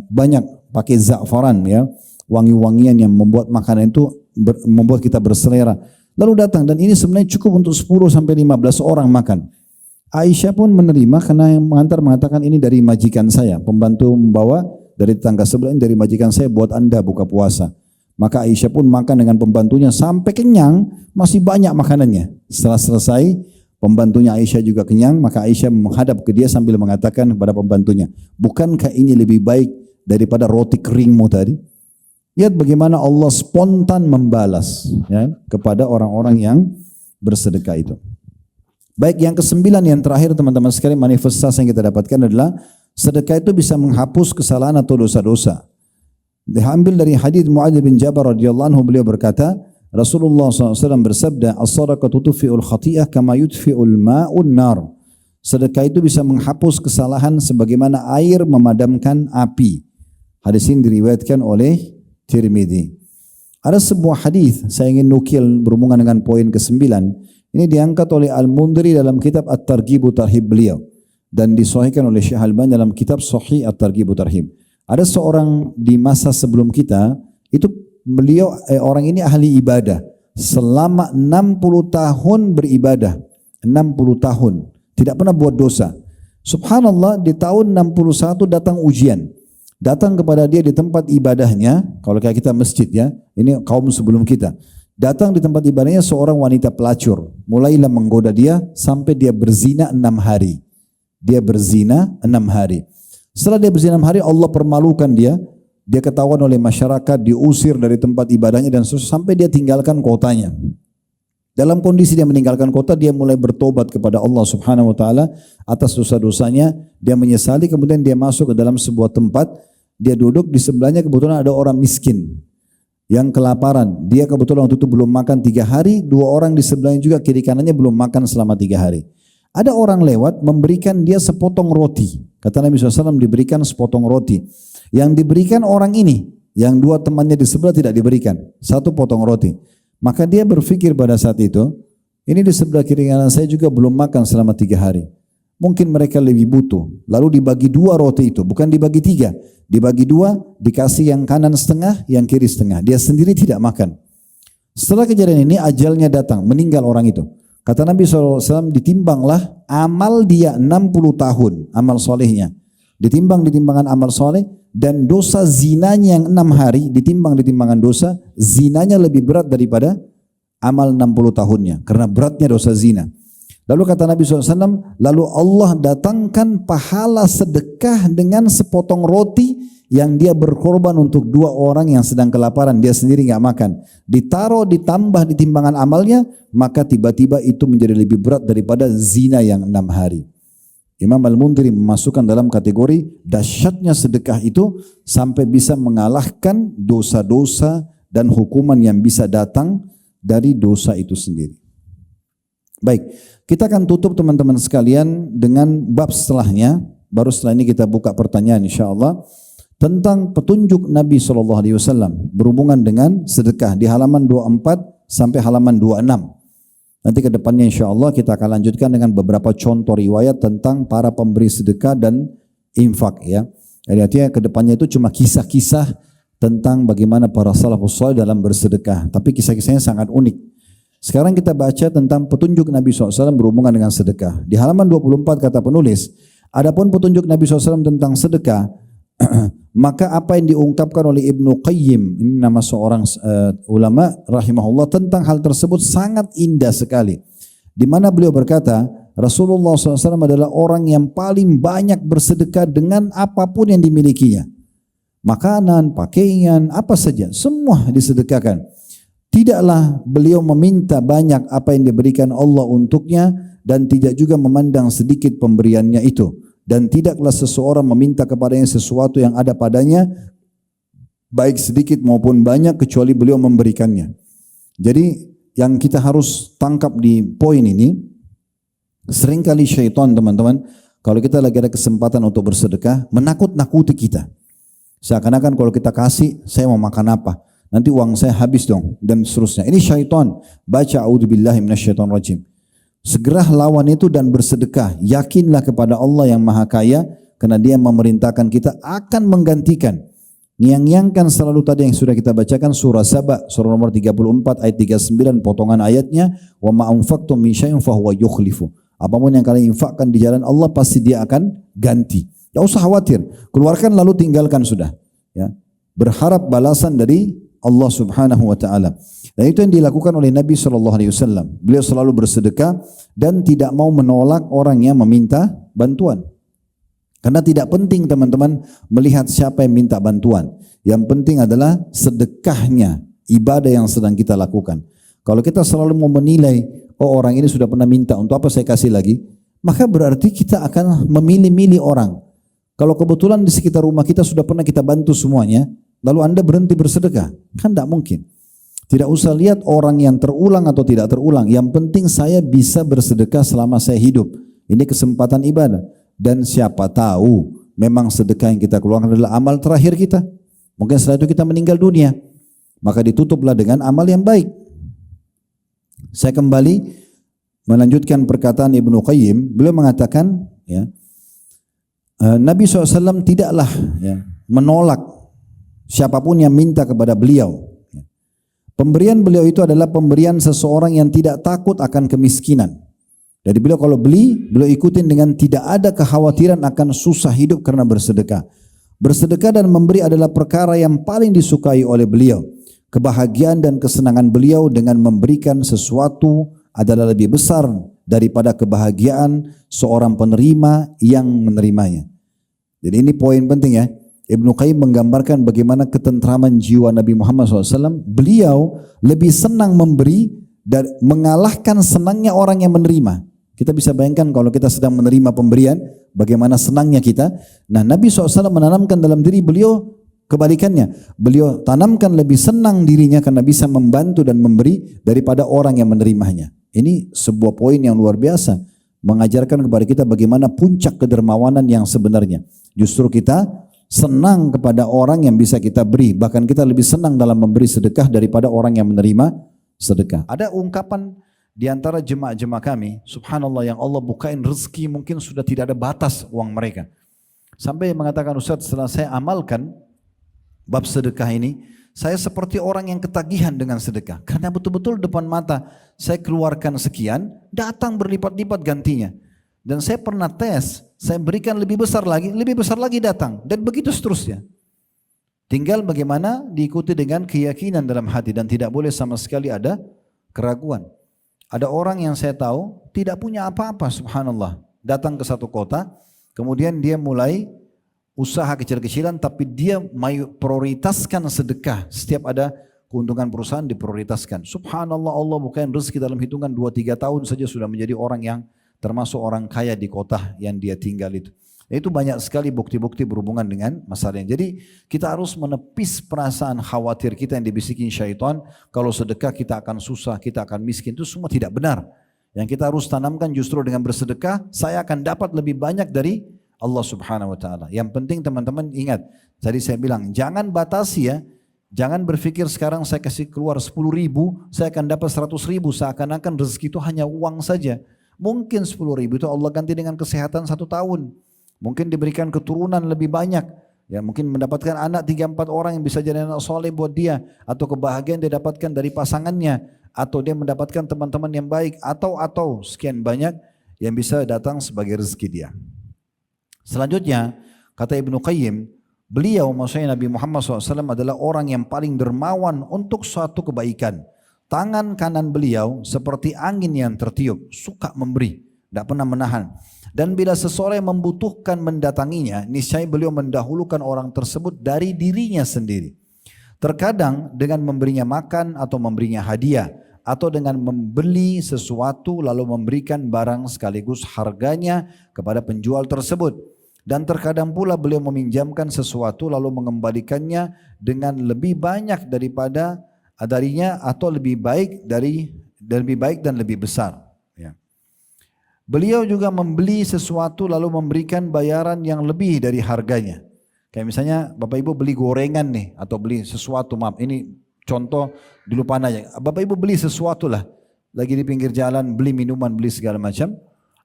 banyak pakai za'faran ya, wangi-wangian yang membuat makanan itu membuat kita berselera. Lalu datang, dan ini sebenarnya cukup untuk 10 sampai 15 orang makan. Aisyah pun menerima karena yang mengantar mengatakan ini dari majikan saya, pembantu membawa dari tetangga sebelah, ini dari majikan saya buat Anda buka puasa. Maka Aisyah pun makan dengan pembantunya sampai kenyang, masih banyak makanannya. Setelah selesai, pembantunya Aisyah juga kenyang, maka Aisyah menghadap ke dia sambil mengatakan kepada pembantunya, bukankah ini lebih baik daripada roti keringmu tadi? Lihat bagaimana Allah spontan membalas ya, kepada orang-orang yang bersedekah itu. Baik, yang kesembilan, yang terakhir teman-teman sekalian, manifestasi yang kita dapatkan adalah sedekah itu bisa menghapus kesalahan atau dosa-dosa. Diambil dari hadis Muadz bin Jabal radhiyallahu anhu, beliau berkata, Rasulullah SAW bersabda, as-sadaqatu tudfi'ul khati'ah kama yudfi'ul ma'un nar. Sedekah itu bisa menghapus kesalahan sebagaimana air memadamkan api. Hadis ini diriwayatkan oleh Tirmidzi. Ada sebuah hadis saya ingin nukil berhubungan dengan poin ke-9. Ini diangkat oleh Al-Mundhiri dalam kitab At-Targhib Tarhib beliau dan disahihkan oleh Syekh Albani dalam kitab Sahih At-Targhib Tarhib. Ada seorang di masa sebelum kita, itu beliau orang ini ahli ibadah. Selama 60 tahun beribadah. 60 tahun. Tidak pernah buat dosa. Subhanallah, di tahun 61 datang ujian. Datang kepada dia di tempat ibadahnya, kalau kayak kita masjid ya, ini kaum sebelum kita. Datang di tempat ibadahnya seorang wanita pelacur. Mulailah menggoda dia sampai dia berzina 6 hari. Dia berzina 6 hari. Setelah dia berzina 6 hari, Allah permalukan dia. Dia ketahuan oleh masyarakat, diusir dari tempat ibadahnya dan sampai dia tinggalkan kotanya. Dalam kondisi dia meninggalkan kota, dia mulai bertobat kepada Allah Subhanahu wa taala atas dosa-dosanya. Dia menyesali, kemudian dia masuk ke dalam sebuah tempat. Dia duduk, di sebelahnya kebetulan ada orang miskin yang kelaparan. Dia kebetulan waktu itu belum makan 3 hari, 2 orang di sebelahnya juga kiri kanannya belum makan selama 3 hari. Ada orang lewat memberikan dia sepotong roti. Kata Nabi SAW, diberikan sepotong roti. Yang diberikan orang ini, yang 2 temannya di sebelah tidak diberikan. 1 potong roti. Maka dia berpikir pada saat itu, ini di sebelah kiri kanan saya juga belum makan selama 3 hari. Mungkin mereka lebih butuh. Lalu dibagi 2 roti itu, bukan dibagi 3. Dibagi 2, dikasih yang kanan setengah, yang kiri setengah. Dia sendiri tidak makan. Setelah kejadian ini, ajalnya datang, meninggal orang itu. Kata Nabi SAW, ditimbanglah amal dia 60 tahun, amal solehnya. Ditimbang di timbangan amal soleh, dan dosa zinanya yang 6 hari, ditimbang di timbangan dosa, zinanya lebih berat daripada amal 60 tahunnya. Karena beratnya dosa zina. Lalu kata Nabi SAW, lalu Allah datangkan pahala sedekah dengan sepotong roti yang dia berkorban untuk 2 orang yang sedang kelaparan, dia sendiri nggak makan. Ditaruh ditambah di timbangan amalnya, maka tiba-tiba itu menjadi lebih berat daripada zina yang 6 hari. Imam Al-Mundhiri memasukkan dalam kategori dahsyatnya sedekah itu sampai bisa mengalahkan dosa-dosa dan hukuman yang bisa datang dari dosa itu sendiri. Baik, kita akan tutup teman-teman sekalian dengan bab setelahnya. Baru setelah ini kita buka pertanyaan insyaAllah tentang petunjuk Nabi SAW berhubungan dengan sedekah di halaman 24 sampai halaman 26. Nanti ke depannya insyaAllah kita akan lanjutkan dengan beberapa contoh riwayat tentang para pemberi sedekah dan infak ya. Jadi artinya ke depannya itu cuma kisah-kisah tentang bagaimana para salafus salih dalam bersedekah. Tapi kisah-kisahnya sangat unik. Sekarang kita baca tentang petunjuk Nabi SAW berhubungan dengan sedekah. Di halaman 24 kata penulis, adapun petunjuk Nabi SAW tentang sedekah, maka apa yang diungkapkan oleh Ibnu Qayyim, ini nama seorang ulama rahimahullah, tentang hal tersebut sangat indah sekali. Di mana beliau berkata, Rasulullah SAW adalah orang yang paling banyak bersedekah dengan apapun yang dimilikinya. Makanan, pakaian, apa saja, semua disedekahkan. Tidaklah beliau meminta banyak apa yang diberikan Allah untuknya dan tidak juga memandang sedikit pemberiannya itu. Dan tidaklah seseorang meminta kepadanya sesuatu yang ada padanya, baik sedikit maupun banyak, kecuali beliau memberikannya. Jadi yang kita harus tangkap di poin ini, seringkali syaitan teman-teman, kalau kita lagi ada kesempatan untuk bersedekah, menakut-nakuti kita. Seakan-akan kalau kita kasih, saya mau makan apa? Nanti uang saya habis dong, dan seterusnya. Ini syaitan. Baca a'udzubillahi minasyaitonirrajim. Segera lawan itu dan bersedekah. Yakinlah kepada Allah yang Maha Kaya, karena Dia memerintahkan kita akan menggantikan. Ngiang-ngiangkan selalu tadi yang sudah kita bacakan surah Saba, surah nomor 34 ayat 39 potongan ayatnya, wa ma anfaqtum min syai'in fahuwa yukhlifu. Apapun yang kalian infakkan di jalan Allah pasti Dia akan ganti. Tidak usah khawatir. Keluarkan lalu tinggalkan sudah. Ya. Berharap balasan dari Allah Subhanahu wa taala. Dan itu yang dilakukan oleh Nabi SAW. Beliau selalu bersedekah dan tidak mau menolak orang yang meminta bantuan. Karena tidak penting teman-teman melihat siapa yang minta bantuan. Yang penting adalah sedekahnya, ibadah yang sedang kita lakukan. Kalau kita selalu mau menilai, oh orang ini sudah pernah minta, untuk apa saya kasih lagi? Maka berarti kita akan memilih-milih orang. Kalau kebetulan di sekitar rumah kita sudah pernah kita bantu semuanya, lalu Anda berhenti bersedekah, kan tidak mungkin. Tidak usah lihat orang yang terulang atau tidak terulang. Yang penting saya bisa bersedekah selama saya hidup. Ini kesempatan ibadah. Dan siapa tahu memang sedekah yang kita keluarkan adalah amal terakhir kita. Mungkin setelah itu kita meninggal dunia. Maka ditutuplah dengan amal yang baik. Saya kembali melanjutkan perkataan Ibnu Qayyim. Beliau mengatakan, ya, Nabi SAW tidaklah menolak siapapun yang minta kepada beliau. Pemberian beliau itu adalah pemberian seseorang yang tidak takut akan kemiskinan. Jadi beliau kalau beli, beliau ikutin dengan tidak ada kekhawatiran akan susah hidup karena bersedekah. Bersedekah dan memberi adalah perkara yang paling disukai oleh beliau. Kebahagiaan dan kesenangan beliau dengan memberikan sesuatu adalah lebih besar daripada kebahagiaan seorang penerima yang menerimanya. Jadi ini poin penting ya. Ibnu Qayyim menggambarkan bagaimana ketentraman jiwa Nabi Muhammad SAW. Beliau lebih senang memberi dan mengalahkan senangnya orang yang menerima. Kita bisa bayangkan kalau kita sedang menerima pemberian, bagaimana senangnya kita. Nah, Nabi SAW menanamkan dalam diri beliau kebalikannya. Beliau tanamkan lebih senang dirinya karena bisa membantu dan memberi daripada orang yang menerimanya. Ini sebuah poin yang luar biasa. Mengajarkan kepada kita bagaimana puncak kedermawanan yang sebenarnya. Justru kita senang kepada orang yang bisa kita beri. Bahkan kita lebih senang dalam memberi sedekah daripada orang yang menerima sedekah. Ada ungkapan di antara jemaah-jemaah kami, subhanallah, yang Allah bukain rezeki mungkin sudah tidak ada batas uang mereka. Sampai mengatakan, Ustaz, setelah saya amalkan bab sedekah ini, saya seperti orang yang ketagihan dengan sedekah. Karena betul-betul depan mata saya keluarkan sekian, datang berlipat-lipat gantinya. Dan saya pernah tes, saya berikan lebih besar lagi datang. Dan begitu seterusnya. Tinggal bagaimana diikuti dengan keyakinan dalam hati dan tidak boleh sama sekali ada keraguan. Ada orang yang saya tahu tidak punya apa-apa, subhanallah. Datang ke satu kota, kemudian dia mulai usaha kecil-kecilan, tapi dia prioritaskan sedekah. Setiap ada keuntungan perusahaan diprioritaskan. Subhanallah, Allah bukan rezeki dalam hitungan 2-3 tahun saja sudah menjadi orang yang termasuk orang kaya di kota yang dia tinggal itu. Itu banyak sekali bukti-bukti berhubungan dengan masalahnya. Jadi kita harus menepis perasaan khawatir kita yang dibisikin syaitan. Kalau sedekah kita akan susah, kita akan miskin. Itu semua tidak benar. Yang kita harus tanamkan justru dengan bersedekah, saya akan dapat lebih banyak dari Allah subhanahu wa ta'ala. Yang penting teman-teman ingat, tadi saya bilang jangan batasi ya. Jangan berpikir sekarang saya kasih keluar 10 ribu, saya akan dapat 100 ribu. Seakan-akan rezeki itu hanya uang saja. Mungkin 10 ribu itu Allah ganti dengan kesehatan 1 tahun. Mungkin diberikan keturunan lebih banyak. Ya, mungkin mendapatkan anak 3-4 orang yang bisa jadi anak soleh buat dia. Atau kebahagiaan dia dapatkan dari pasangannya. Atau dia mendapatkan teman-teman yang baik. Atau sekian banyak yang bisa datang sebagai rezeki dia. Selanjutnya, kata Ibnu Qayyim, beliau maksudnya Nabi Muhammad SAW adalah orang yang paling dermawan untuk suatu kebaikan. Tangan kanan beliau seperti angin yang tertiup, suka memberi, tidak pernah menahan. Dan bila seseorang membutuhkan mendatanginya, niscaya beliau mendahulukan orang tersebut dari dirinya sendiri. Terkadang dengan memberinya makan atau memberinya hadiah, atau dengan membeli sesuatu lalu memberikan barang sekaligus harganya kepada penjual tersebut. Dan terkadang pula beliau meminjamkan sesuatu lalu mengembalikannya dengan lebih banyak darinya atau lebih baik dan lebih besar. Ya. Beliau juga membeli sesuatu lalu memberikan bayaran yang lebih dari harganya. Kayak misalnya Bapak Ibu beli gorengan nih atau beli sesuatu, maaf ini contoh dulu aja. Bapak Ibu beli sesuatu lah, lagi di pinggir jalan beli minuman, beli segala macam.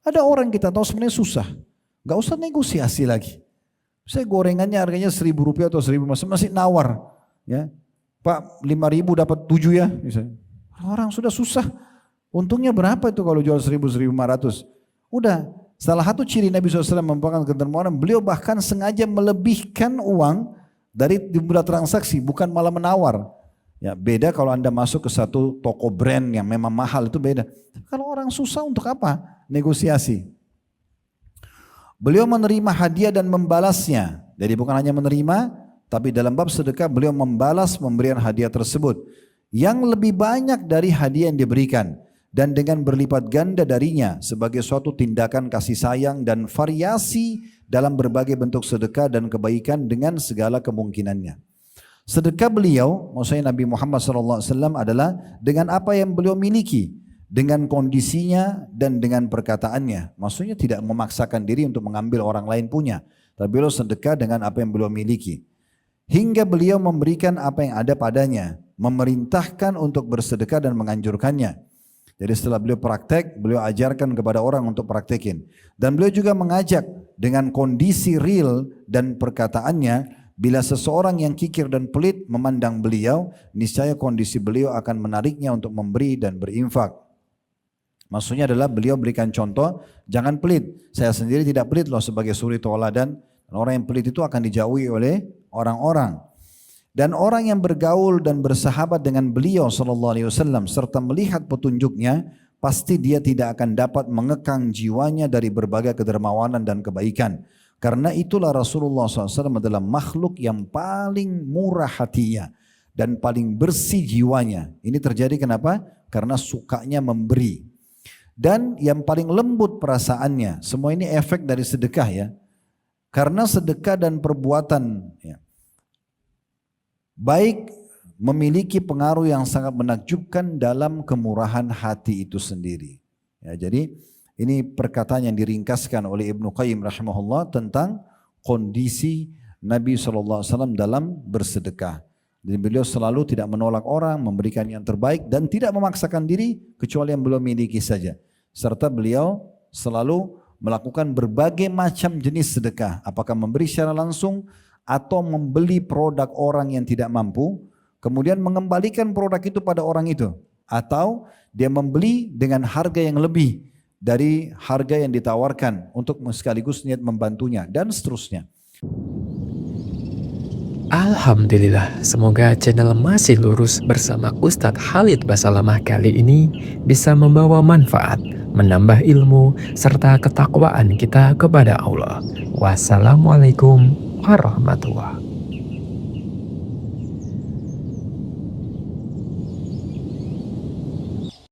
Ada orang kita tahu sebenarnya susah, gak usah negosiasi lagi. Saya gorengannya harganya 1.000 rupiah atau 1.000 masih nawar. Ya. Pak 5.000 dapat 7 ya. Misalnya. Orang sudah susah. Untungnya berapa itu kalau jual 1.000-1.500? Udah, salah satu ciri Nabi SAW merupakan kedermawanan, beliau bahkan sengaja melebihkan uang dari jumlah transaksi, bukan malah menawar. Ya, beda kalau Anda masuk ke satu toko brand yang memang mahal, itu beda. Kalau orang susah untuk apa? Negosiasi. Beliau menerima hadiah dan membalasnya. Jadi bukan hanya menerima, tapi dalam bab sedekah beliau membalas pemberian hadiah tersebut yang lebih banyak dari hadiah yang diberikan. Dan dengan berlipat ganda darinya sebagai suatu tindakan kasih sayang dan variasi dalam berbagai bentuk sedekah dan kebaikan dengan segala kemungkinannya. Sedekah beliau, maksudnya Nabi Muhammad SAW adalah dengan apa yang beliau miliki, dengan kondisinya dan dengan perkataannya. Maksudnya tidak memaksakan diri untuk mengambil orang lain punya, tapi beliau sedekah dengan apa yang beliau miliki. Hingga beliau memberikan apa yang ada padanya, memerintahkan untuk bersedekah dan menganjurkannya. Jadi setelah beliau praktek, beliau ajarkan kepada orang untuk praktekin. Dan beliau juga mengajak dengan kondisi real dan perkataannya, bila seseorang yang kikir dan pelit memandang beliau, niscaya kondisi beliau akan menariknya untuk memberi dan berinfak. Maksudnya adalah beliau berikan contoh, jangan pelit. Saya sendiri tidak pelit loh sebagai suri tauladan. Orang yang pelit itu akan dijauhi oleh orang-orang. Dan orang yang bergaul dan bersahabat dengan beliau SAW serta melihat petunjuknya, pasti dia tidak akan dapat mengekang jiwanya dari berbagai kedermawanan dan kebaikan. Karena itulah Rasulullah SAW adalah makhluk yang paling murah hatinya dan paling bersih jiwanya. Ini terjadi kenapa? Karena sukanya memberi. Dan yang paling lembut perasaannya. Semua ini efek dari sedekah ya. Karena sedekah dan perbuatan ya, baik memiliki pengaruh yang sangat menakjubkan dalam kemurahan hati itu sendiri. Ya, jadi ini perkataan yang diringkaskan oleh Ibnu Qayyim rahimahullah tentang kondisi Nabi SAW dalam bersedekah. Jadi beliau selalu tidak menolak orang, memberikan yang terbaik dan tidak memaksakan diri kecuali yang beliau miliki saja. Serta beliau selalu melakukan berbagai macam jenis sedekah. Apakah memberi secara langsung, atau membeli produk orang yang tidak mampu, kemudian mengembalikan produk itu pada orang itu, atau dia membeli dengan harga yang lebih dari harga yang ditawarkan untuk sekaligus niat membantunya dan seterusnya.
Alhamdulillah, semoga channel Masih Lurus bersama Ustadz Khalid Basalamah kali ini bisa membawa manfaat, menambah ilmu, serta ketakwaan kita kepada Allah. Wassalamualaikum warahmatullahi